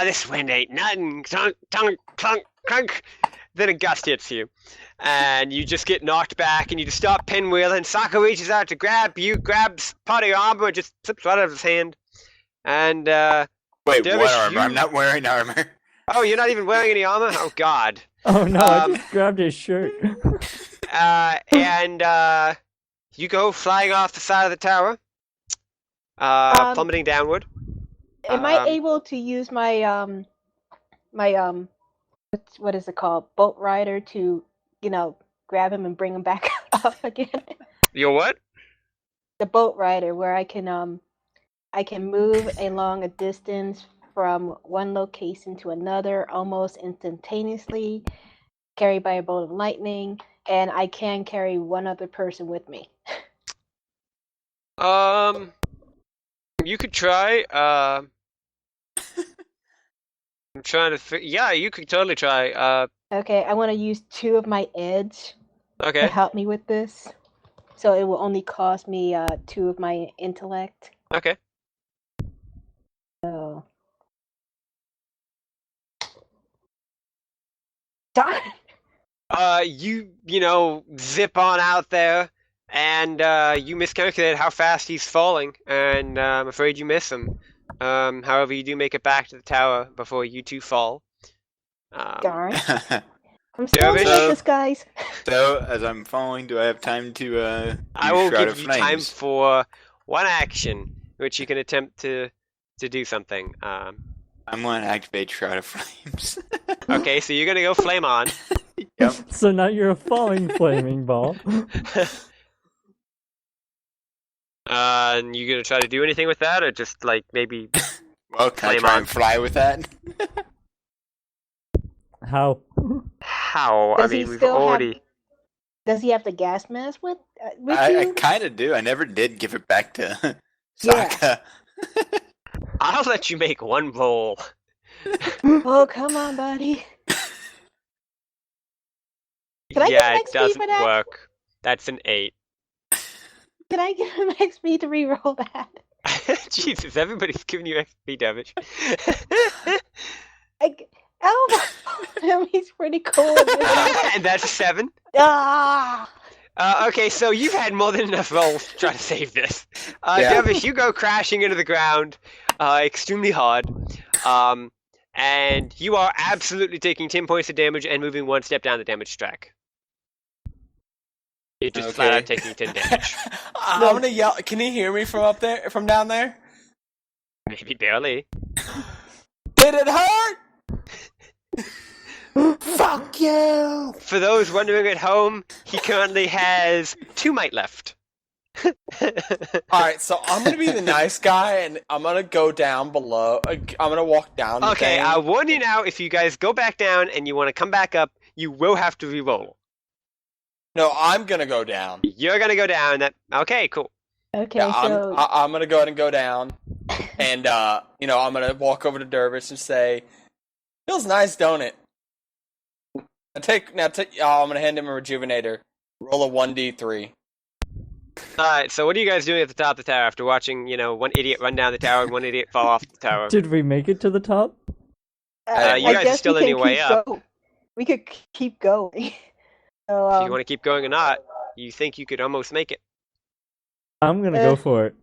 S2: this wind ain't nothing. Clunk, clunk, clunk, clunk. Then a gust hits you, and you just get knocked back, and you just start pinwheeling. Sokka reaches out to grab you, grabs part of your armor, and just slips right out of his hand. And
S3: Wait,
S2: Dervish,
S3: what armor?
S2: you-
S3: I'm not wearing armor.
S2: oh, you're not even wearing any armor? Oh God.
S6: Oh no, I just grabbed his shirt.
S2: And you go flying off the side of the tower, plummeting downward.
S4: Am I able to use my what is it called? Boat rider to, grab him and bring him back up again?
S2: Your what?
S4: The boat rider, where I can move along a distance from one location to another almost instantaneously, carried by a bolt of lightning, and I can carry one other person with me.
S2: You could try. I'm trying to. Yeah, you could totally try.
S4: Okay, I want to use 2 of my edge to
S2: Okay.
S4: help me with this, so it will only cost me 2 of my intellect.
S2: Okay.
S4: So. Darn!
S2: You zip on out there, and you miscalculate how fast he's falling, and I'm afraid you miss him. However, you do make it back to the tower before you two fall.
S4: Darn. I'm still
S2: Dervish?
S4: like this, guys.
S3: So, as I'm falling, do I have time to
S2: I will
S3: Shroud
S2: give
S3: of
S2: you time
S3: Flames?
S2: for one action, which you can attempt to do something.
S3: I'm going to activate Shroud of Flames.
S2: Okay, so you're gonna go flame on.
S3: Yep.
S6: So now you're a falling flaming ball.
S1: And you gonna try to do anything with that, or just like maybe
S3: Well, can I
S1: Flame
S3: try
S1: on.
S3: and fly with that?
S6: How?
S1: how?
S4: Does
S1: I
S4: he
S1: mean, we've
S4: still have-
S1: already.
S4: Does he have the gas mask with
S3: I
S4: you?
S3: kind of do. I never did give it back to
S4: Yeah.
S3: Saga.
S1: I'll let you make one roll.
S4: Oh, come on, buddy. Can I get
S1: Yeah,
S4: an
S1: it
S4: XP
S1: doesn't
S4: for that?
S1: work. That's an 8.
S4: Can I get an XP to re-roll that?
S1: Jesus, everybody's giving you XP damage.
S4: He's pretty cool.
S1: And that's 7.
S4: Ah!
S1: Okay, so you've had more than enough rolls to try to save this.
S3: Yeah.
S1: Dervish, you go crashing into the ground, extremely hard, and you are absolutely taking 10 points of damage and moving 1 step down the damage track. You're just flat out taking 10 damage.
S5: I'm gonna yell. Can you hear me from up there? From down there?
S1: Maybe barely.
S5: Did it hurt?
S3: Fuck you!
S1: For those wondering at home, he currently has 2 might left.
S5: Alright, so I'm gonna be the nice guy, and I'm gonna go down below. I'm gonna walk down. the
S1: Okay,
S5: thing.
S1: I warn you now, if you guys go back down and you want to come back up, you will have to re-roll.
S5: No, I'm gonna go down.
S1: You're gonna go down. Okay, cool.
S4: Okay,
S5: Yeah,
S4: so
S5: I'm gonna go ahead and go down, and I'm gonna walk over to Dervis and say, "Feels nice, don't it?" I'm gonna hand him a rejuvenator. Roll a 1d3.
S1: Alright, so what are you guys doing at the top of the tower after watching, one idiot run down the tower and one idiot fall off the tower?
S6: Did we make it to the top?
S1: You
S4: I
S1: guys are
S4: guess
S1: still
S4: we
S1: on
S4: can
S1: your way
S4: keep
S1: up.
S4: We could keep going. So,
S1: If you want to keep going or not, you think you could almost make it.
S6: I'm gonna go for it.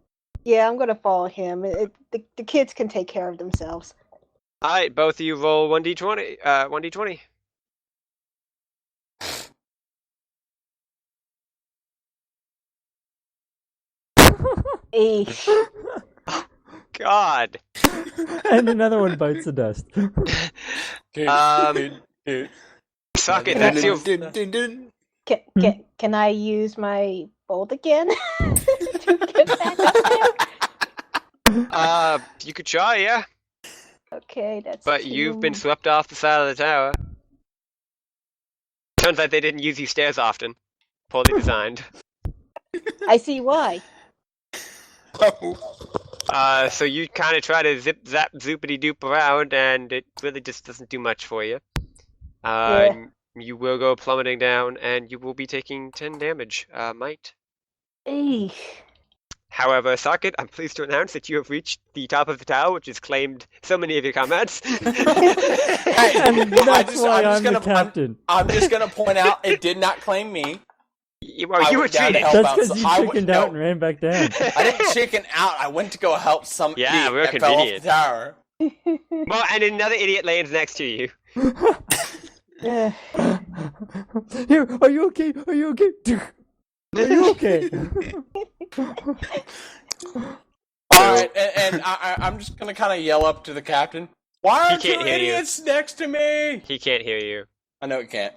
S4: yeah, I'm gonna follow him. The kids can take care of themselves.
S1: Alright, both of you roll 1d20. 1d20.
S4: Eesh.
S1: God.
S6: And another one bites the dust.
S1: Suck it, that's your...
S4: Can I use my bolt again to get back up there?
S1: You could try, yeah.
S4: Okay, that's.
S1: But you've been
S4: 2.
S1: swept off the side of the tower. Turns out they didn't use these stairs often. Poorly designed.
S4: I see why.
S1: So you kind of try to zip, zap, zoopity doop around, and it really just doesn't do much for you.
S4: Yeah.
S1: You will go plummeting down, and you will be taking 10 damage. Might.
S4: Eesh.
S1: However, Socket, I'm pleased to announce that you have reached the top of the tower, which has claimed so many of your comrades.
S6: And that's why I'm the captain.
S5: I'm just gonna point out it did not claim me.
S1: You
S5: I
S1: were
S5: went down to
S1: treated.
S5: help
S6: That's
S5: out,
S6: because
S5: so
S6: you
S5: I went-
S6: chickened
S5: no.
S6: out and ran back down.
S5: I didn't chicken out. I went to go help some
S1: Yeah,
S5: idiot
S1: real
S5: that fell off
S1: convenient.
S5: the tower.
S1: Well, and another idiot lands next to you.
S4: Ugh.
S6: Here, are you okay? Are you okay? Are you okay?
S5: Alright, and I'm just gonna kind of yell up to the captain. Why
S1: He
S5: aren't you
S1: can't hear you.
S5: idiots next to me?
S1: He can't hear you.
S5: I know it can't.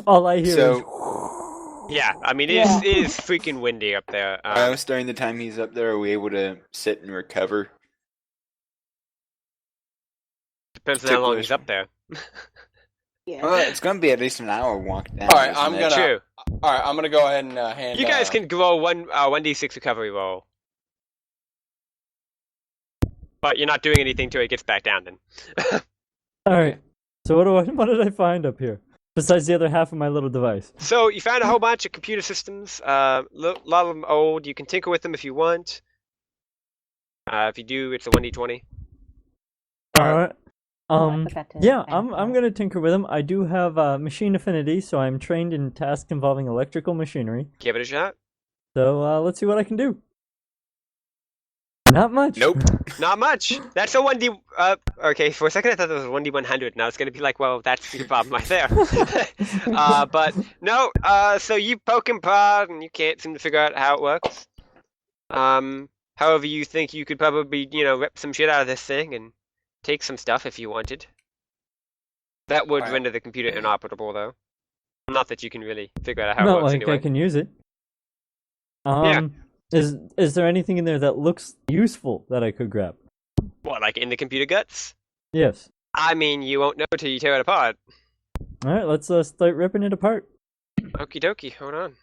S6: All I hear is.
S3: So,
S1: Yeah, I mean, it is freaking windy up there.
S3: during the time he's up there, are we able to sit and recover?
S1: Depends on how long he's up there.
S4: Yeah.
S3: Well, it's going to be at least an hour walk down.
S5: Alright,
S3: isn't
S5: I'm
S3: it?
S5: gonna-
S1: True.
S5: Alright, I'm gonna go ahead and hand.
S1: You guys can roll 1d6 recovery roll. But you're not doing anything till it gets back down then.
S6: Alright. So what did I find up here? Besides the other half of my little device.
S1: So you found a whole bunch of computer systems. A lot of them old. You can tinker with them if you want. If you do, it's a 1d20.
S6: Alright.
S4: I forgot to
S6: Yeah,
S4: add
S6: I'm
S4: that.
S6: gonna tinker with them. I do have machine affinity, so I'm trained in tasks involving electrical machinery.
S1: Give it a shot.
S6: So let's see what I can do. Not much.
S3: Nope.
S1: Not much. That's a 1d. Okay, for a second I thought that was a 1d100. Now it's gonna be like, well, that's your problem right there. But no. So you poke and prod, and you can't seem to figure out how it works. However, you think you could probably, rip some shit out of this thing and take some stuff if you wanted. That would
S5: Alright.
S1: render the computer inoperable, though. Not that you can really figure out how it
S6: Not
S1: works
S6: like
S1: anyway.
S6: I can use it.
S1: Yeah.
S6: Is there anything in there that looks useful that I could grab?
S1: What, like in the computer guts?
S6: Yes.
S1: I mean, you won't know till you tear it apart.
S6: All right, let's start ripping it apart.
S1: Okie dokie, hold on.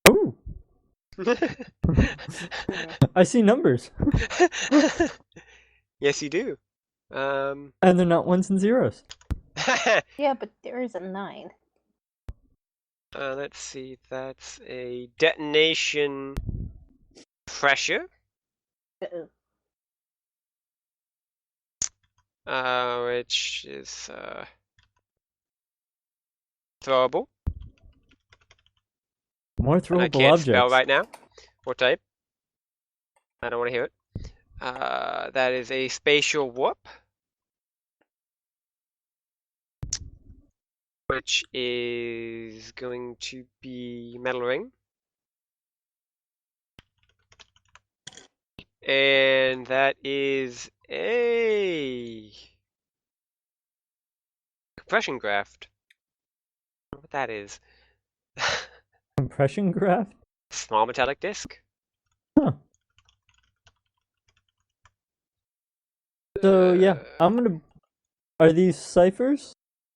S6: Ooh, I see numbers,
S1: Yes, you do.
S6: and they're not ones and zeros.
S4: Yeah, but there is a 9.
S1: Let's see, that's a detonation pressure,
S4: Uh-oh.
S1: which is throwable.
S6: More
S1: And I
S6: throwable
S1: can't
S6: objects.
S1: spell right now, or type. I don't want to hear it. That is a spatial warp, which is going to be metal ring. And that is a compression graft. I don't know what that is.
S6: Compression graph?
S1: Small metallic disc.
S6: Huh. So yeah, I'm gonna. Are these ciphers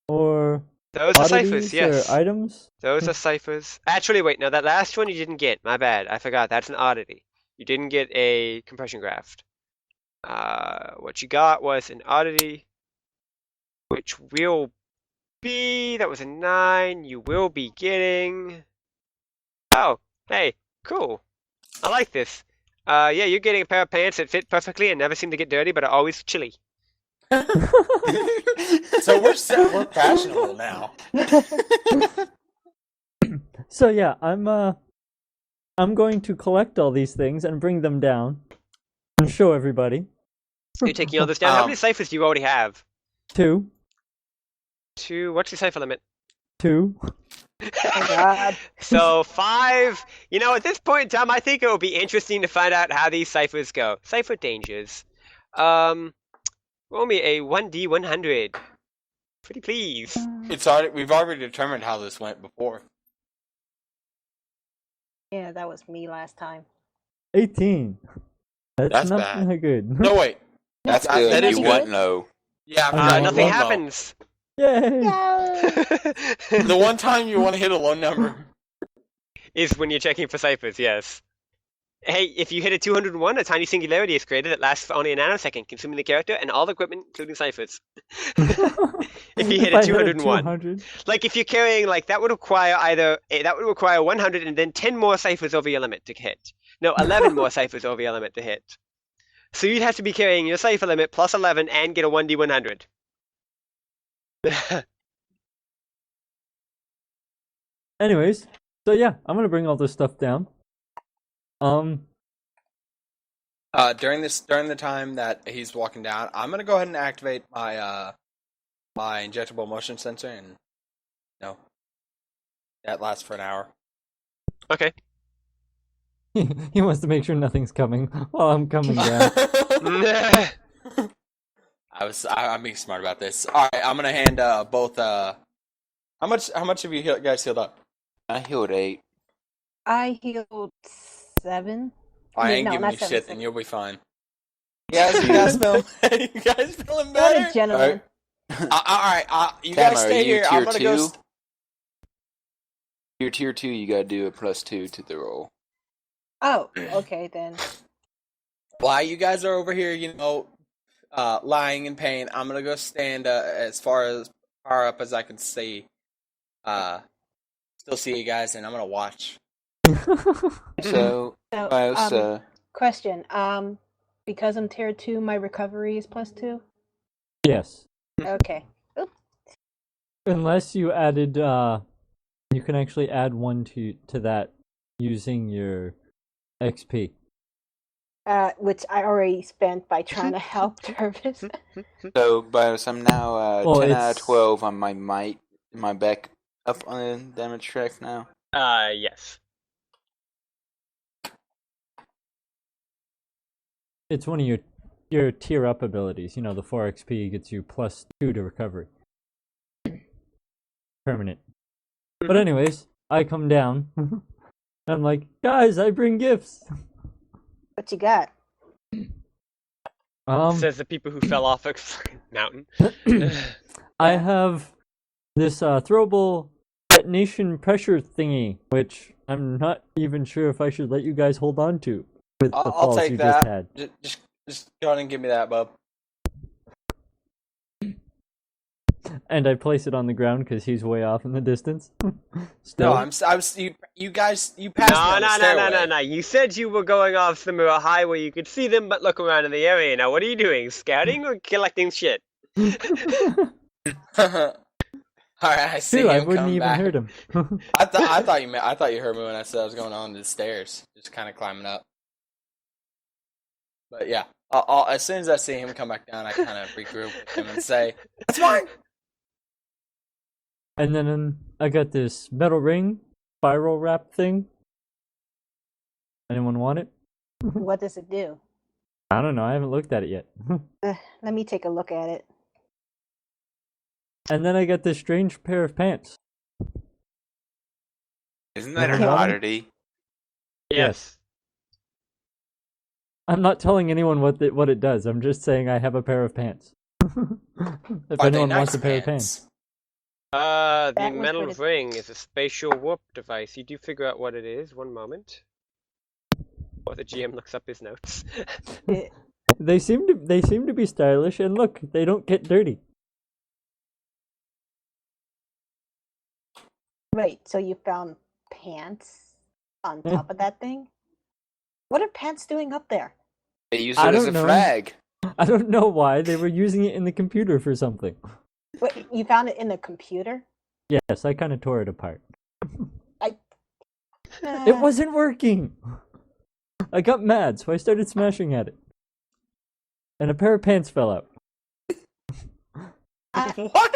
S6: or
S1: Those are ciphers,
S6: oddities
S1: yes.
S6: or items?
S1: Those are ciphers. Actually, wait, no, that last one you didn't get. My bad. I forgot. That's an oddity. You didn't get a compression graft. What you got was an oddity, which will be, that was a 9. You will be getting. Oh, hey, cool. I like this. Yeah, you're getting a pair of pants that fit perfectly and never seem to get dirty, but are always chilly.
S5: So we're fashionable now.
S6: So yeah, I'm going to collect all these things and bring them down and show everybody.
S1: You're taking all this down. How many ciphers do you already have?
S6: 2.
S1: 2. What's your cipher limit?
S6: 2.
S4: Oh God.
S1: So 5. You know, at this point in time, I think it will be interesting to find out how these ciphers go. Cipher dangers. Roll me a 1d100. Pretty please.
S5: We've already determined how this went before.
S4: Yeah, that was me last time.
S6: 18.
S5: That's
S6: not
S5: bad.
S6: that good.
S5: No wait.
S3: That's
S5: That
S3: good.
S5: is
S3: You
S5: good.
S3: wouldn't know.
S5: Yeah, I forgot you
S1: Nothing
S5: won't know.
S1: happens.
S6: Yay!
S5: The one time you want to hit a low number.
S1: Is when you're checking for ciphers, yes. Hey, if you hit a 201, a tiny singularity is created that lasts for only a nanosecond, consuming the character and all the equipment, including ciphers. If you hit a 201.
S6: 200.
S1: Like, if you're carrying, like, that would require 100 and then 10 more ciphers over your limit to hit. No, 11 more ciphers over your limit to hit. So you'd have to be carrying your cipher limit plus 11 and get a 1d100.
S6: Anyways, so yeah, I'm gonna bring all this stuff down.
S5: During the time that he's walking down, I'm gonna go ahead and activate my my injectable motion sensor, and that lasts for an hour.
S1: Okay.
S6: He wants to make sure nothing's coming while I'm coming down.
S5: I'm being smart about this. All right, I'm gonna hand both. How much have you guys healed up?
S3: I healed 8.
S4: I healed 7.
S5: I ain't
S4: no,
S5: giving
S4: not
S5: you
S4: 7,
S5: shit,
S4: 6.
S5: then you'll be fine. You guys feeling? You guys feeling
S4: What
S5: better?
S4: a gentleman.
S5: All right, you
S3: Tam,
S5: guys
S3: are
S5: stay
S3: you
S5: here. I'm
S3: tier
S5: gonna go.
S3: 2? You're tier 2, you gotta do a +2 to the roll.
S4: Oh, okay then.
S5: While you guys are over here, lying in pain, I'm gonna go stand as far up as I can see. Still see you guys, and I'm gonna watch.
S3: So,
S4: So,
S3: Bios,
S4: question. Because I'm tier 2, my recovery is +2?
S6: Yes.
S4: Okay. Oop.
S6: Unless you added, you can actually add 1 to that using your XP.
S4: Which I already spent by trying to help Travis.
S3: so Bios, I'm now
S6: Well,
S3: 10 out of
S6: it's-
S3: 12 on my might. Am I back up on the damage track now?
S1: Yes.
S6: It's one of your your tier up abilities. You know, the 4 XP gets you +2 to recovery. Permanent. But anyways, I come down. I'm like, guys, I bring gifts.
S4: What you got?
S1: Says the people who fell off a fucking mountain.
S6: I have this throwable detonation pressure thingy, which I'm not even sure if I should let you guys hold on to with the
S5: I'll
S6: falls
S5: take
S6: you
S5: that.
S6: just had.
S5: Just go ahead and give me that, bub.
S6: And I place it on the ground because he's way off in the distance.
S5: No, you guys, you passed me on the stairway.
S1: No. You said you were going off somewhere high where you could see them but look around in the area. Now, what are you doing? Scouting or collecting shit?
S5: Alright, I see
S6: Dude,
S5: him
S6: I wouldn't
S5: come
S6: even
S5: back.
S6: hurt him.
S5: I thought you heard me when I said I was going on the stairs, just kind of climbing up. But yeah, I'll as soon as I see him come back down, I kind of regroup with him and say, "That's mine."
S6: And then I got this metal ring, spiral wrap thing. Anyone want it?
S4: What does it do?
S6: I don't know. I haven't looked at it yet.
S4: Let me take a look at it.
S6: And then I got this strange pair of pants.
S3: Isn't that a
S6: Okay.
S3: oddity?
S1: Yes.
S6: I'm not telling anyone what it does. I'm just saying I have a pair of pants. If
S5: Are they
S6: anyone
S5: nice
S6: wants a pair of pants.
S1: The
S4: That was
S1: metal
S4: what it-
S1: ring is a spatial warp device. You do figure out what it is. One moment. While the GM looks up his notes.
S6: They seem to be stylish, and look, they don't get dirty.
S4: Wait, so you found pants on top of that thing? What are pants doing up there?
S3: They use
S6: I
S3: it as a
S6: don't know.
S3: flag.
S6: I don't know why they were using it in the computer for something.
S4: Wait, you found it in the computer?
S6: Yes, I kind of tore it apart.
S4: Uh,
S6: It wasn't working. I got mad, so I started smashing at it. And a pair of pants fell out.
S5: What?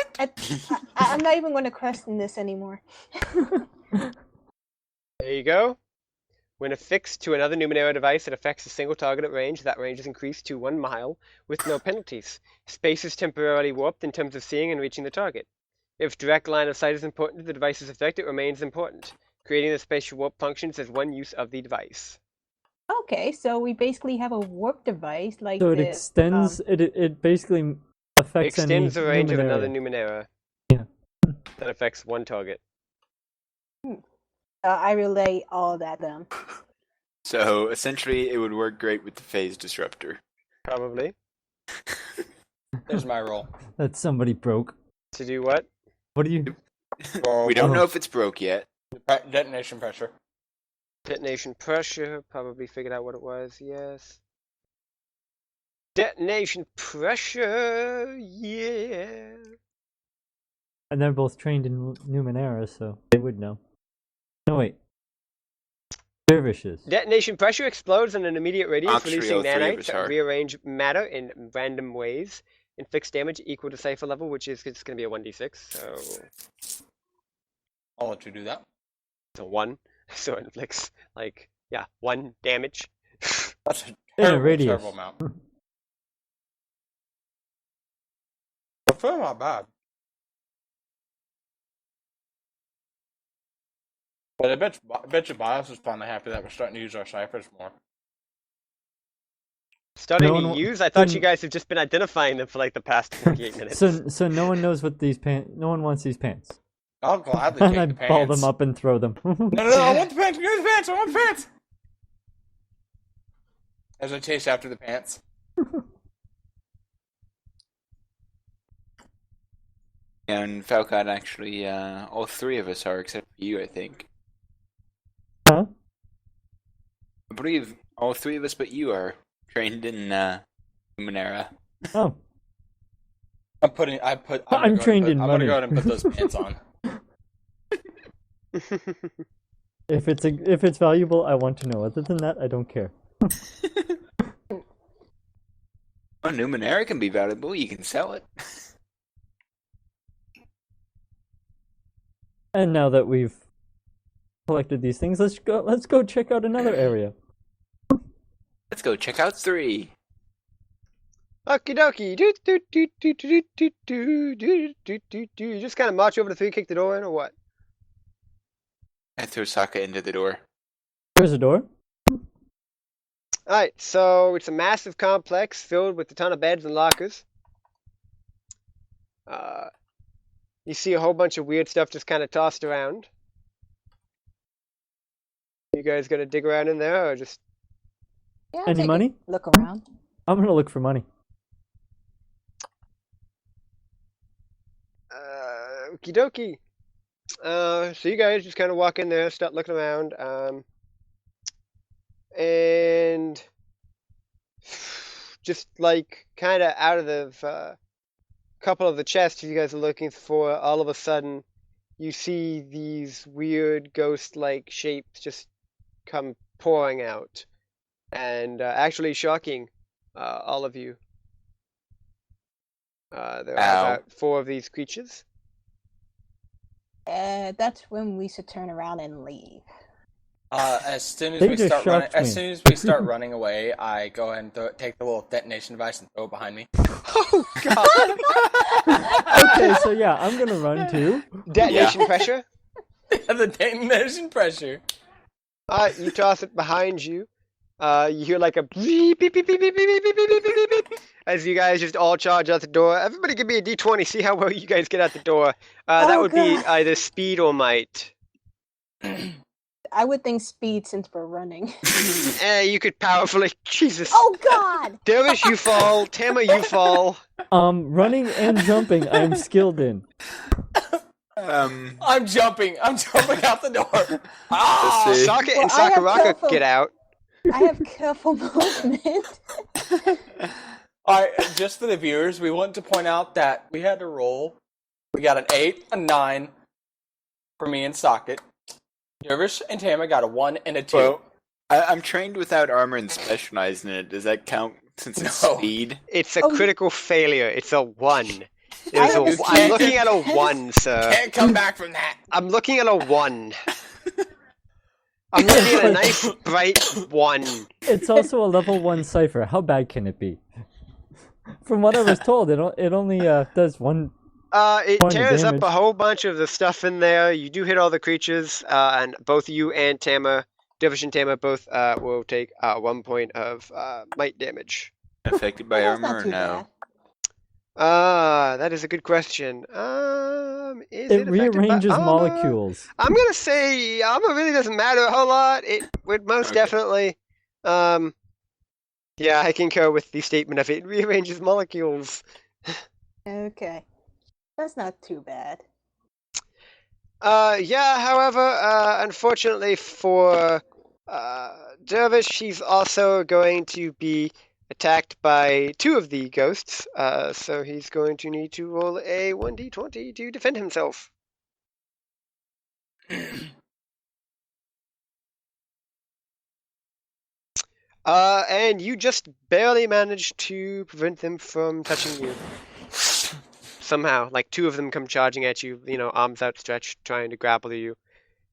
S4: I'm not even going to question this anymore.
S1: There you go. When affixed to another Numenera device that affects a single target at range, that range is increased to 1 mile with no penalties. Space is temporarily warped in terms of seeing and reaching the target. If direct line of sight is important to the device's effect, it remains important. Creating the spatial warp functions as one use of the device.
S4: Okay, so we basically have a warp device like
S6: So it
S4: this.
S6: extends. It basically affects
S1: Extends
S6: any
S1: the range of
S6: Numenera.
S1: another Numenera.
S6: Yeah.
S1: That affects one target.
S4: I relay all that to them.
S3: So essentially, it would work great with the phase disruptor.
S1: Probably.
S5: There's my roll.
S6: That somebody broke.
S1: To do what?
S6: What do you?
S3: We don't know if it's broke yet.
S5: Detonation pressure.
S1: Detonation pressure. Probably figured out what it was. Yes. Detonation pressure. Yeah.
S6: And they're both trained in Numenera, so they would know. No wait. Dervishes.
S1: Detonation pressure explodes in an immediate radius,
S3: Actually,
S1: releasing
S3: all three of
S1: nanites
S3: us
S1: that
S3: are.
S1: rearrange matter in random ways. Inflicts damage equal to cipher level, which is just going to be a 1d6. So
S5: I'll let you do that.
S1: it's a 1. So it inflicts, 1 damage.
S5: That's a
S6: In a
S5: terrible,
S6: radius.
S5: terrible amount. I feel not bad. But I bet you Bios is finally happy that we're starting to use our ciphers more.
S1: Starting
S6: No
S1: to
S6: one-
S1: use? I thought you
S6: didn't-
S1: guys have just been identifying them for the past 48 minutes.
S6: So no one knows what these pants. No one wants these pants.
S5: I'll gladly
S6: And
S5: take
S6: I
S5: the
S6: ball
S5: pants.
S6: them up and throw them.
S5: No, I want the pants. Give me the pants. I want the pants. As I chase after the pants.
S3: And Falcon, actually, all three of us are, except for you, I think.
S6: Huh?
S3: I believe all three of us but you are trained in Numenera.
S6: Oh,
S5: I'm
S6: trained in
S5: I'm
S6: money.
S5: gonna go ahead and put those pants on.
S6: if it's valuable, I want to know. Other than that, I don't care.
S3: Oh, Numenera can be valuable. You can sell it.
S6: And now that we've collected these things, let's go check out another area.
S3: Let's go check out 3.
S2: Okie dokie. Do do do do do do do do do do do. You just kind of march over to 3, kick the door in, or what?
S3: I throw Sokka into the door.
S6: There's a door.
S2: Alright, so it's a massive complex filled with a ton of beds and lockers. You see a whole bunch of weird stuff just kind of tossed around. You guys gonna dig around in there, or just...
S4: Yeah, I'll
S6: Any
S4: take a
S6: money?
S4: look around.
S6: I'm gonna look for money.
S2: Okie dokie. So you guys just kind of walk in there, start looking around, and just like kind of out of the couple of the chests you guys are looking for, all of a sudden you see these weird ghost-like shapes just come pouring out, and actually shocking all of you. There are about 4 of these creatures.
S4: That's when we should turn around and leave.
S5: As soon as
S6: They
S5: we
S6: just
S5: start running,
S6: shocked me.
S5: as soon as we start running away, I go ahead and take the little detonation device and throw it behind me.
S2: Oh god!
S6: Okay, so yeah, I'm gonna run too.
S2: Detonation pressure.
S5: The detonation pressure.
S2: You toss it behind you. You hear like a beep, beep, beep, beep, beep, beep, beep, beep, beep, beep, beep, beep, as you guys just all charge out the door. Everybody give me a d20, see how well you guys get out the door. That would be
S4: God.
S2: either speed or might.
S4: I would think speed since we're running.
S2: You could powerfully... Jesus.
S4: Oh God!
S2: Dervish, you fall. Tama, you fall.
S6: Running and jumping, I'm skilled in.
S5: I'm jumping out the door.
S3: Let's see.
S2: Socket and
S4: Well, I have
S2: Sakuraka
S4: careful-
S2: get out.
S4: I have careful movement.
S5: Alright, just for the viewers, we want to point out that we had to roll. We got an 8, a 9 for me and Socket. Dervish and Tama got a 1 and a 2.
S3: Well, I'm trained without armor and specialized in it. Does that count since it's
S5: No.
S3: speed?
S2: It's a
S4: Oh.
S2: critical failure. It's a 1.
S4: I
S2: I'm
S4: understand.
S2: looking at a 1, sir.
S5: Can't come back from that.
S2: I'm looking at a 1. I'm looking at a nice, bright 1.
S6: It's also a level 1 cipher. How bad can it be? From what I was told, it only does one.
S2: It
S6: Point of
S2: tears up
S6: damage.
S2: a whole bunch of the stuff in there. You do hit all the creatures, and both you and Tama, Dervish and Tama, both will take 1 point of might damage.
S3: Affected by
S4: That's
S3: armor
S4: not
S3: or
S4: too
S3: no?
S4: bad.
S2: That is a good question. Is
S6: It
S2: affected by
S6: rearranges
S2: armor?
S6: molecules.
S2: I'm gonna say armor really doesn't matter a whole lot. It would most
S3: Okay.
S2: definitely. Yeah, I concur with the statement of it rearranges molecules.
S4: Okay, that's not too bad.
S2: Yeah, however, unfortunately for Dervish, he's also going to be attacked by 2 of the ghosts, so he's going to need to roll a 1d20 to defend himself. And you just barely managed to prevent them from touching you. Somehow, like 2 of them come charging at you, arms outstretched, trying to grapple you,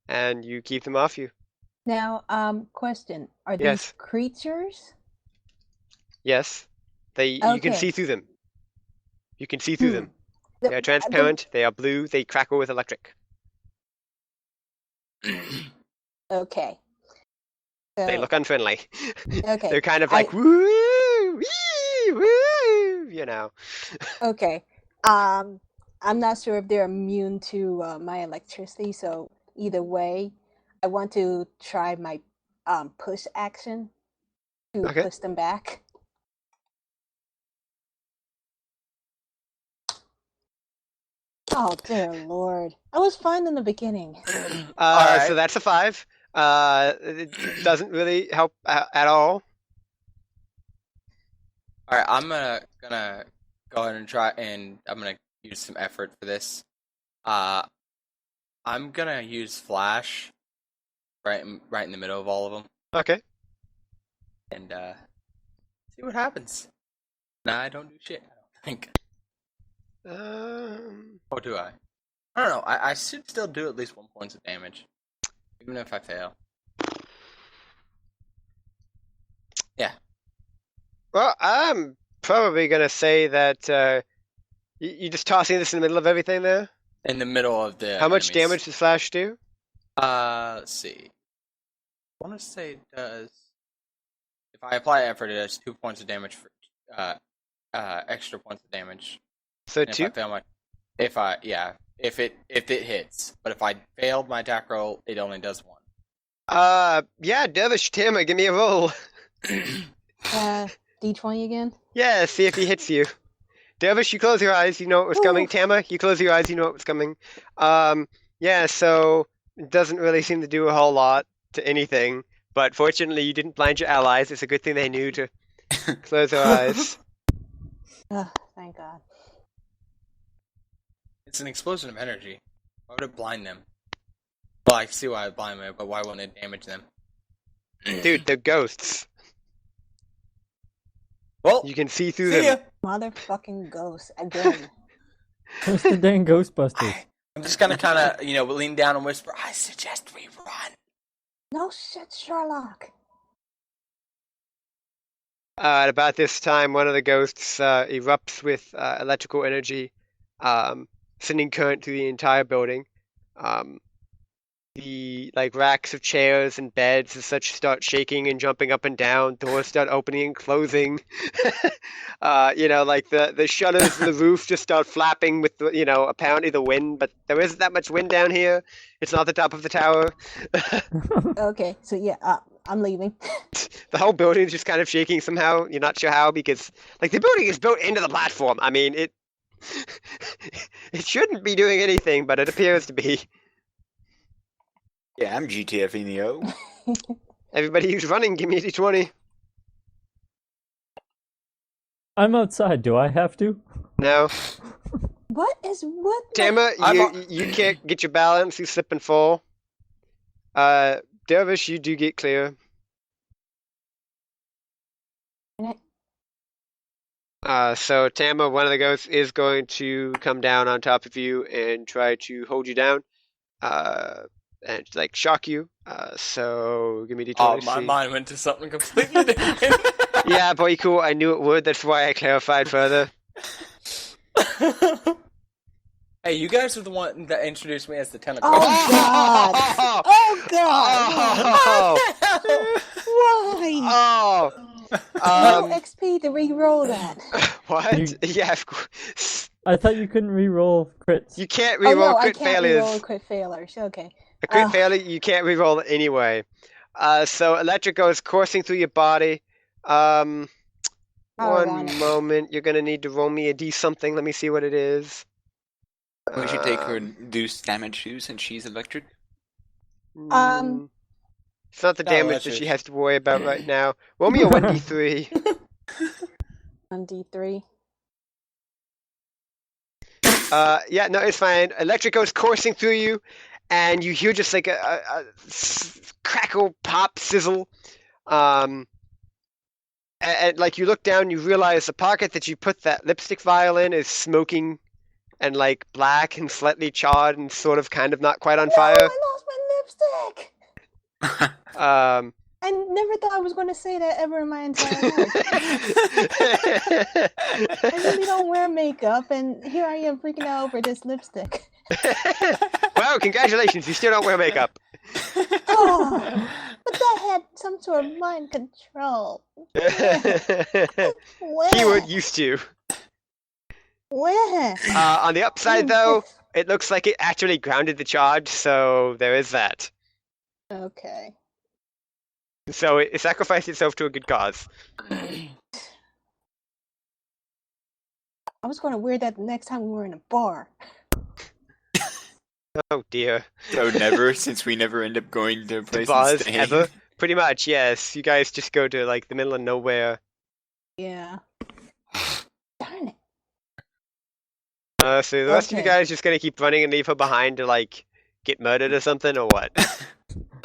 S2: and you keep them off you.
S4: Now, question: are these
S2: Yes.
S4: creatures?
S2: Yes, you can
S4: Okay.
S2: see through them. You can see through them.
S4: The-
S2: They are transparent. They are blue. They crackle with electric.
S4: Okay.
S2: They
S4: So,
S2: look unfriendly.
S4: okay.
S2: They're kind of like woo, wee, woo,
S4: Okay. I'm not sure if they're immune to my electricity, so either way, I want to try my push action to
S2: Okay.
S4: push them back. Oh dear lord. I was fine in the beginning.
S5: Alright.
S2: So that's a 5. It doesn't really help at all.
S5: Alright, I'm gonna go ahead and try, and I'm gonna use some effort for this. I'm gonna use flash right in the middle of all of them,
S2: Okay.
S5: and see what happens. Nah, I don't do shit. I don't think. Or do I? I don't know. I should still do at least 1 point of damage, even if I fail. Yeah.
S2: Well, I'm probably gonna say that you're just tossing this in the middle of everything there.
S5: In the middle of the.
S2: How much
S5: enemies.
S2: damage does Flash do?
S5: Let's see. I want to say it does. If I apply effort, it does 2 points of damage for extra points of damage.
S2: So
S5: And
S2: 2.
S5: if it hits, but if I failed my attack roll, it only does 1.
S2: Yeah, Dervish Tamma, give me a roll.
S4: D20 again.
S2: Yeah, see if he hits you. Dervish, you close your eyes, you know what was coming. Tamma, you close your eyes, you know what was coming. Yeah, so it doesn't really seem to do a whole lot to anything, but fortunately you didn't blind your allies. It's a good thing they knew to close their eyes.
S4: Thank God.
S5: It's an explosion of energy. Why would it blind them? Well, I see why it blind them, but why wouldn't it damage them?
S2: Dude, they're ghosts.
S5: Well,
S2: You can see through
S5: see ya.
S2: them.
S4: Motherfucking ghost again.
S6: Where's the dang Ghostbusters?
S5: I'm just gonna kind of, lean down and whisper, I suggest we run.
S4: No shit, Sherlock.
S2: At about this time, one of the ghosts erupts with electrical energy, sending current through the entire building. The racks of chairs and beds and such start shaking and jumping up and down. Doors start opening and closing. The shutters in the roof just start flapping with apparently the wind, but there isn't that much wind down here. It's not the top of the tower.
S4: Okay, so yeah, I'm leaving.
S2: The whole building is just kind of shaking somehow. You're not sure how because the building is built into the platform. I mean, it shouldn't be doing anything, but it appears to be.
S3: Yeah, I'm GTFing the O.
S2: Everybody who's running, give me a d20.
S6: I'm outside. Do I have to?
S2: No.
S4: What?
S2: Tamma, you can't get your balance. You slip and fall. Dervish, you do get clear. So Tamma, one of the ghosts, is going to come down on top of you and try to hold you down. And shock you. So give me d20.
S5: Oh, my mind went to something completely different.
S2: Yeah, boy, cool. I knew it would. That's why I clarified further.
S5: Hey, you guys are the one that introduced me as the tentacle.
S4: Oh God! Oh God! Why?
S2: Oh.
S4: No XP to re-roll that.
S2: What? Yeah, of course.
S6: I thought you couldn't re-roll crits.
S2: You can't re-roll crit
S4: I can't
S2: failures.
S4: re-roll crit failures. Okay.
S2: A crit failure, you can't re-roll it anyway. So electric goes coursing through your body. One moment. You're gonna need to roll me a d something. Let me see what it is.
S3: We should take her reduced damage too, since she's electric.
S2: It's not the damage that she has to worry about right now. Roll me a 1d3.
S4: 1d3.
S2: Yeah, no, it's fine. Electric goes coursing through you, and you hear just a crackle, pop, sizzle. And you look down, you realize the pocket that you put that lipstick vial in is smoking and black and slightly charred and sort of kind of not quite on fire.
S4: I lost my lipstick. I never thought I was going to say that ever in my entire life. I really don't wear makeup, and here I am freaking out over this lipstick.
S2: Well, congratulations, you still don't wear makeup.
S4: Oh, but that had some sort of mind control.
S2: Keyword used to.
S4: Where?
S2: On the upside, though, it looks like it actually grounded the charge, so there is that.
S4: Okay.
S2: So it sacrificed itself to a good cause.
S4: I was going to wear that the next time we were in a bar.
S2: Oh dear.
S3: So never, since we never end up going to a place
S2: Bars
S3: and staying.
S2: ever? Pretty much, yes. You guys just go to the middle of nowhere.
S4: Yeah. Darn it.
S2: So the rest of you guys just gonna keep running and leave her behind to get murdered or something, or what?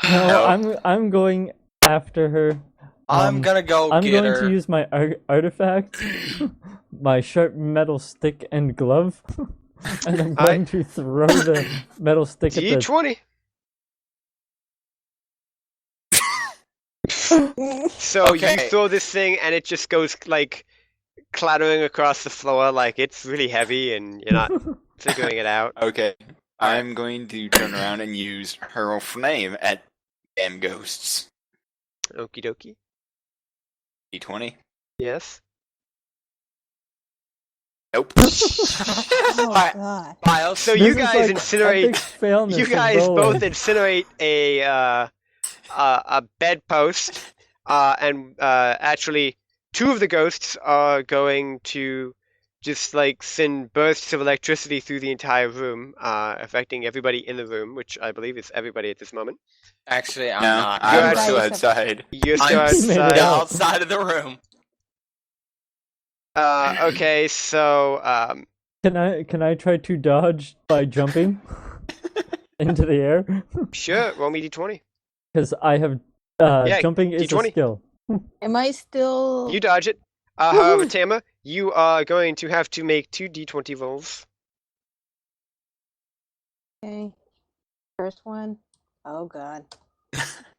S6: No, I'm going after her.
S5: I'm gonna go
S6: I'm
S5: get
S6: going
S5: her.
S6: to use my artifact, my sharp metal stick and glove, and I'm going to throw the metal stick at the...
S2: D20. So
S5: Okay.
S2: you throw this thing and it just goes clattering across the floor like it's really heavy and you're not figuring it out.
S3: Okay. I'm going to turn around and use Hurl Flame at damn ghosts.
S2: Okie dokie.
S3: D20.
S2: Yes.
S3: Nope.
S4: Oh
S5: Alright.
S4: god.
S5: Miles,
S2: So
S6: This
S2: you
S6: is
S2: guys
S6: like epic
S2: incinerate.
S6: failness
S2: You
S6: of
S2: guys
S6: rolling.
S2: both incinerate a bedpost, and actually, two of the ghosts are going to just like send bursts of electricity through the entire room, affecting everybody in the room, which I believe is everybody at this moment.
S5: actually, I'm
S3: No,
S5: not.
S3: I'm
S2: Good.
S3: still
S4: Right.
S3: outside.
S2: You're still
S5: I'm
S6: He made it
S2: outside.
S6: out.
S5: outside of the room.
S2: Okay, so
S6: Can I try to dodge by jumping into the air?
S2: sure, roll me d20.
S6: Because I have
S2: Yeah,
S6: jumping is a
S2: D20.
S6: skill.
S4: Am I still?
S2: You dodge it. However, Tama, you are going to have to make two d20 rolls.
S4: Okay. First one. Oh god.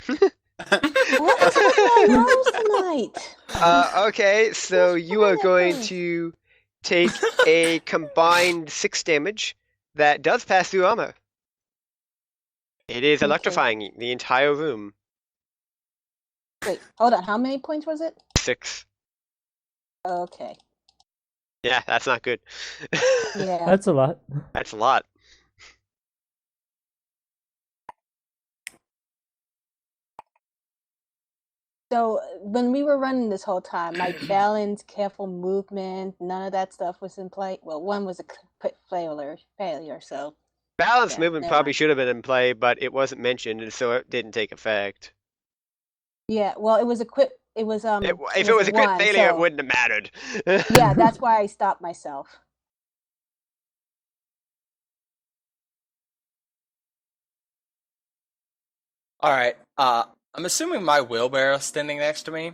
S4: What are my rolls tonight?
S2: Okay, so
S4: What's
S2: you are
S4: going
S2: going
S4: on?
S2: to take a combined 6 damage that does pass through armor. It is
S4: Okay.
S2: electrifying the entire room.
S4: Wait, hold on. How many points was it?
S2: 6.
S4: Okay.
S2: Yeah, that's not good.
S4: Yeah.
S6: That's a lot.
S2: That's a lot.
S4: So when we were running this whole time, my balance, careful movement, none of that stuff was in play. Well, one was a failure. So
S2: Balance
S4: yeah,
S2: movement
S4: never
S2: probably
S4: mind.
S2: should have been in play, but it wasn't mentioned, and so it didn't take effect.
S4: Yeah. Well, it was a quit. It was
S2: If it was a crit
S4: one,
S2: failure, it
S4: so
S2: wouldn't have mattered.
S4: yeah, that's why I stopped myself.
S5: Alright, I'm assuming my wheelbarrow's standing next to me.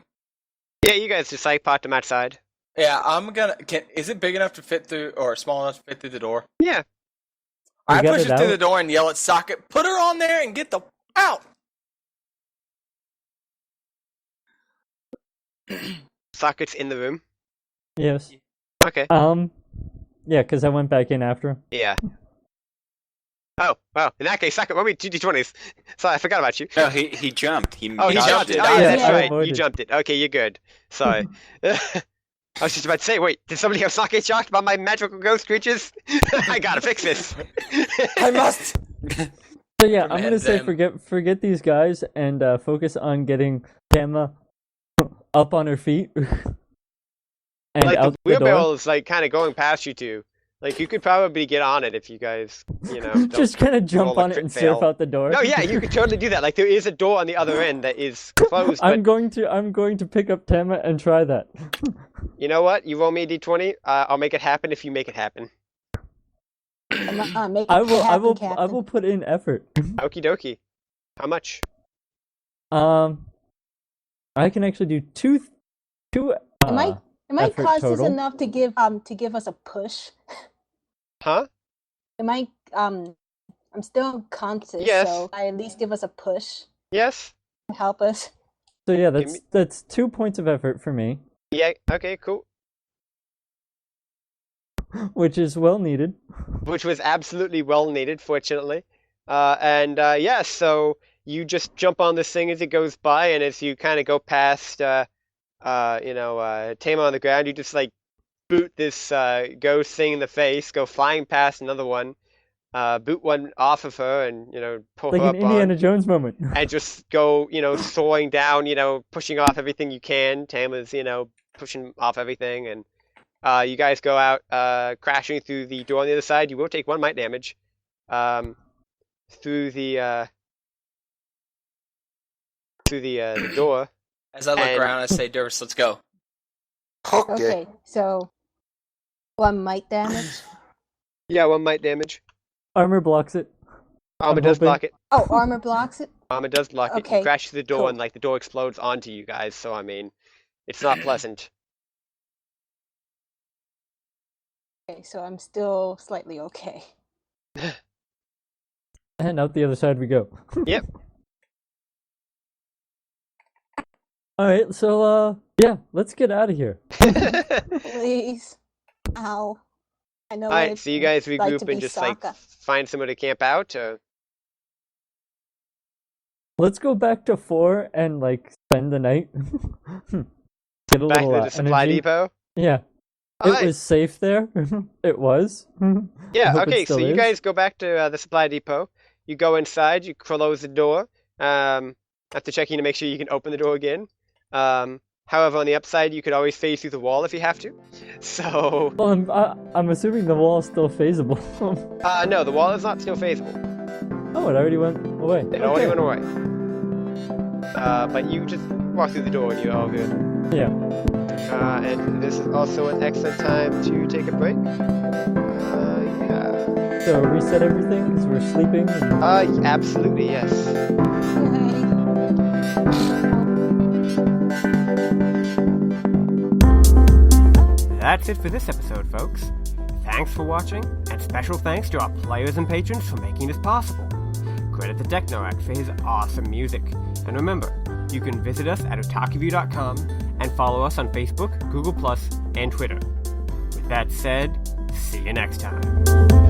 S2: Yeah, you guys just like popped him outside.
S5: Yeah, I'm gonna. Is it big enough to fit through, or small enough to fit through the door?
S2: Yeah.
S6: You
S5: I
S6: got
S5: push
S6: it
S5: it through the
S6: out?
S5: door and yell at Socket, "Put her on there and get the out!"
S2: Socket's in the room.
S6: Yes.
S2: Okay.
S6: Yeah, because I went back in after him.
S2: Yeah. Oh, well, in that case, Socket, roll me 2d20s. Sorry, I forgot about you.
S3: No, he jumped. He
S2: Oh, he
S5: dodged
S2: jumped
S5: it.
S2: it. Oh, yeah, that's
S4: Yeah.
S2: right. You
S6: Avoided.
S2: jumped it. Okay, you're good. Sorry. I was just about to say, wait, did somebody have Socket shocked by my magical ghost creatures? I gotta fix this.
S5: I must.
S6: So yeah, I'm gonna
S5: Command
S6: say
S5: them.
S6: forget these guys and focus on getting Tama up on her feet and
S2: Like,
S6: out
S2: the
S6: the door.
S2: wheelbarrow is, like, kind of going past you two. Like, you could probably get on it if you guys, don't
S6: Just kind of jump
S2: roll a
S6: on it
S2: crit
S6: and
S2: fail.
S6: surf out the door.
S2: No, yeah, you could totally do that. Like, there is a door on the other end that is closed, but
S6: I'm going to pick up Tama and try that.
S2: you know what? You roll me a d20. I'll make it happen if you make it happen.
S4: Make
S6: I
S4: it
S6: will
S4: happen,
S6: I
S4: Captain.
S6: will put in effort.
S2: Okie dokie. How much?
S6: I can actually do two
S4: Am I
S6: effort
S4: conscious
S6: total.
S4: enough to give us a push?
S2: Huh?
S4: Am I I'm still conscious,
S2: Yes.
S4: so I at least give us a push
S2: Yes?
S4: to help us.
S6: So yeah,
S2: Give me-
S6: that's 2 points of effort for me,
S2: Yeah, okay, cool.
S6: which is well needed.
S2: Which was absolutely well needed, fortunately. Yeah, so you just jump on this thing as it goes by, and as you kind of go past, Tama on the ground, you just like boot this ghost thing in the face, go flying past another one, boot one off of her, and pull
S6: Like
S2: her
S6: an
S2: up
S6: Indiana
S2: on,
S6: Jones moment.
S2: and just go, soaring down, pushing off everything you can. Tama's, pushing off everything, and you guys go out, crashing through the door on the other side. You will take 1 might damage, through the door.
S5: As I look
S2: And-
S5: around, I say, "Durvis, let's go."
S4: Okay, so 1 might damage.
S2: Yeah, 1 might damage.
S6: Armor blocks it.
S2: Armor
S6: I'm
S2: does
S6: hoping-
S2: block it.
S4: Oh, armor blocks it.
S2: Armor does block it. You
S4: Okay,
S2: crash through the door,
S4: cool.
S2: and like the door explodes onto you guys. So I mean, it's not pleasant.
S4: Okay, so I'm still slightly okay.
S6: And out the other side we go.
S2: Yep.
S6: Alright, so, yeah, let's get out of here.
S7: Please. Ow. I know.
S2: Alright, so you guys
S7: like
S2: regroup
S7: to
S2: and
S7: be
S2: just
S7: Saga.
S2: find somewhere to camp out. Or...
S6: Let's go back to 4 and spend the night. Get a
S2: Back
S6: little
S2: to the supply
S6: energy.
S2: depot.
S6: Yeah.
S2: Alright.
S6: It was safe there. It was. I
S2: Yeah,
S6: hope it
S2: okay, so
S6: still
S2: you
S6: is.
S2: guys go back to the supply depot. You go inside, you close the door. After checking to make sure you can open the door again. However, on the upside, you could always phase through the wall if you have to. So,
S6: Well, I'm assuming the wall's still feasible.
S2: no, the wall is not still phaseable.
S6: Oh, it already went away.
S2: It already went away. But you just walk through the door and you're all good.
S6: Yeah.
S2: And this is also an excellent time to take a break. Yeah.
S6: So reset everything because we're sleeping. And...
S2: Absolutely, yes.
S1: That's it for this episode, folks. Thanks for watching, and special thanks to our players and patrons for making this possible. Credit the Technoact for his awesome music. And remember, you can visit us at otakaview.com and follow us on Facebook, Google+, and Twitter. With that said, see you next time.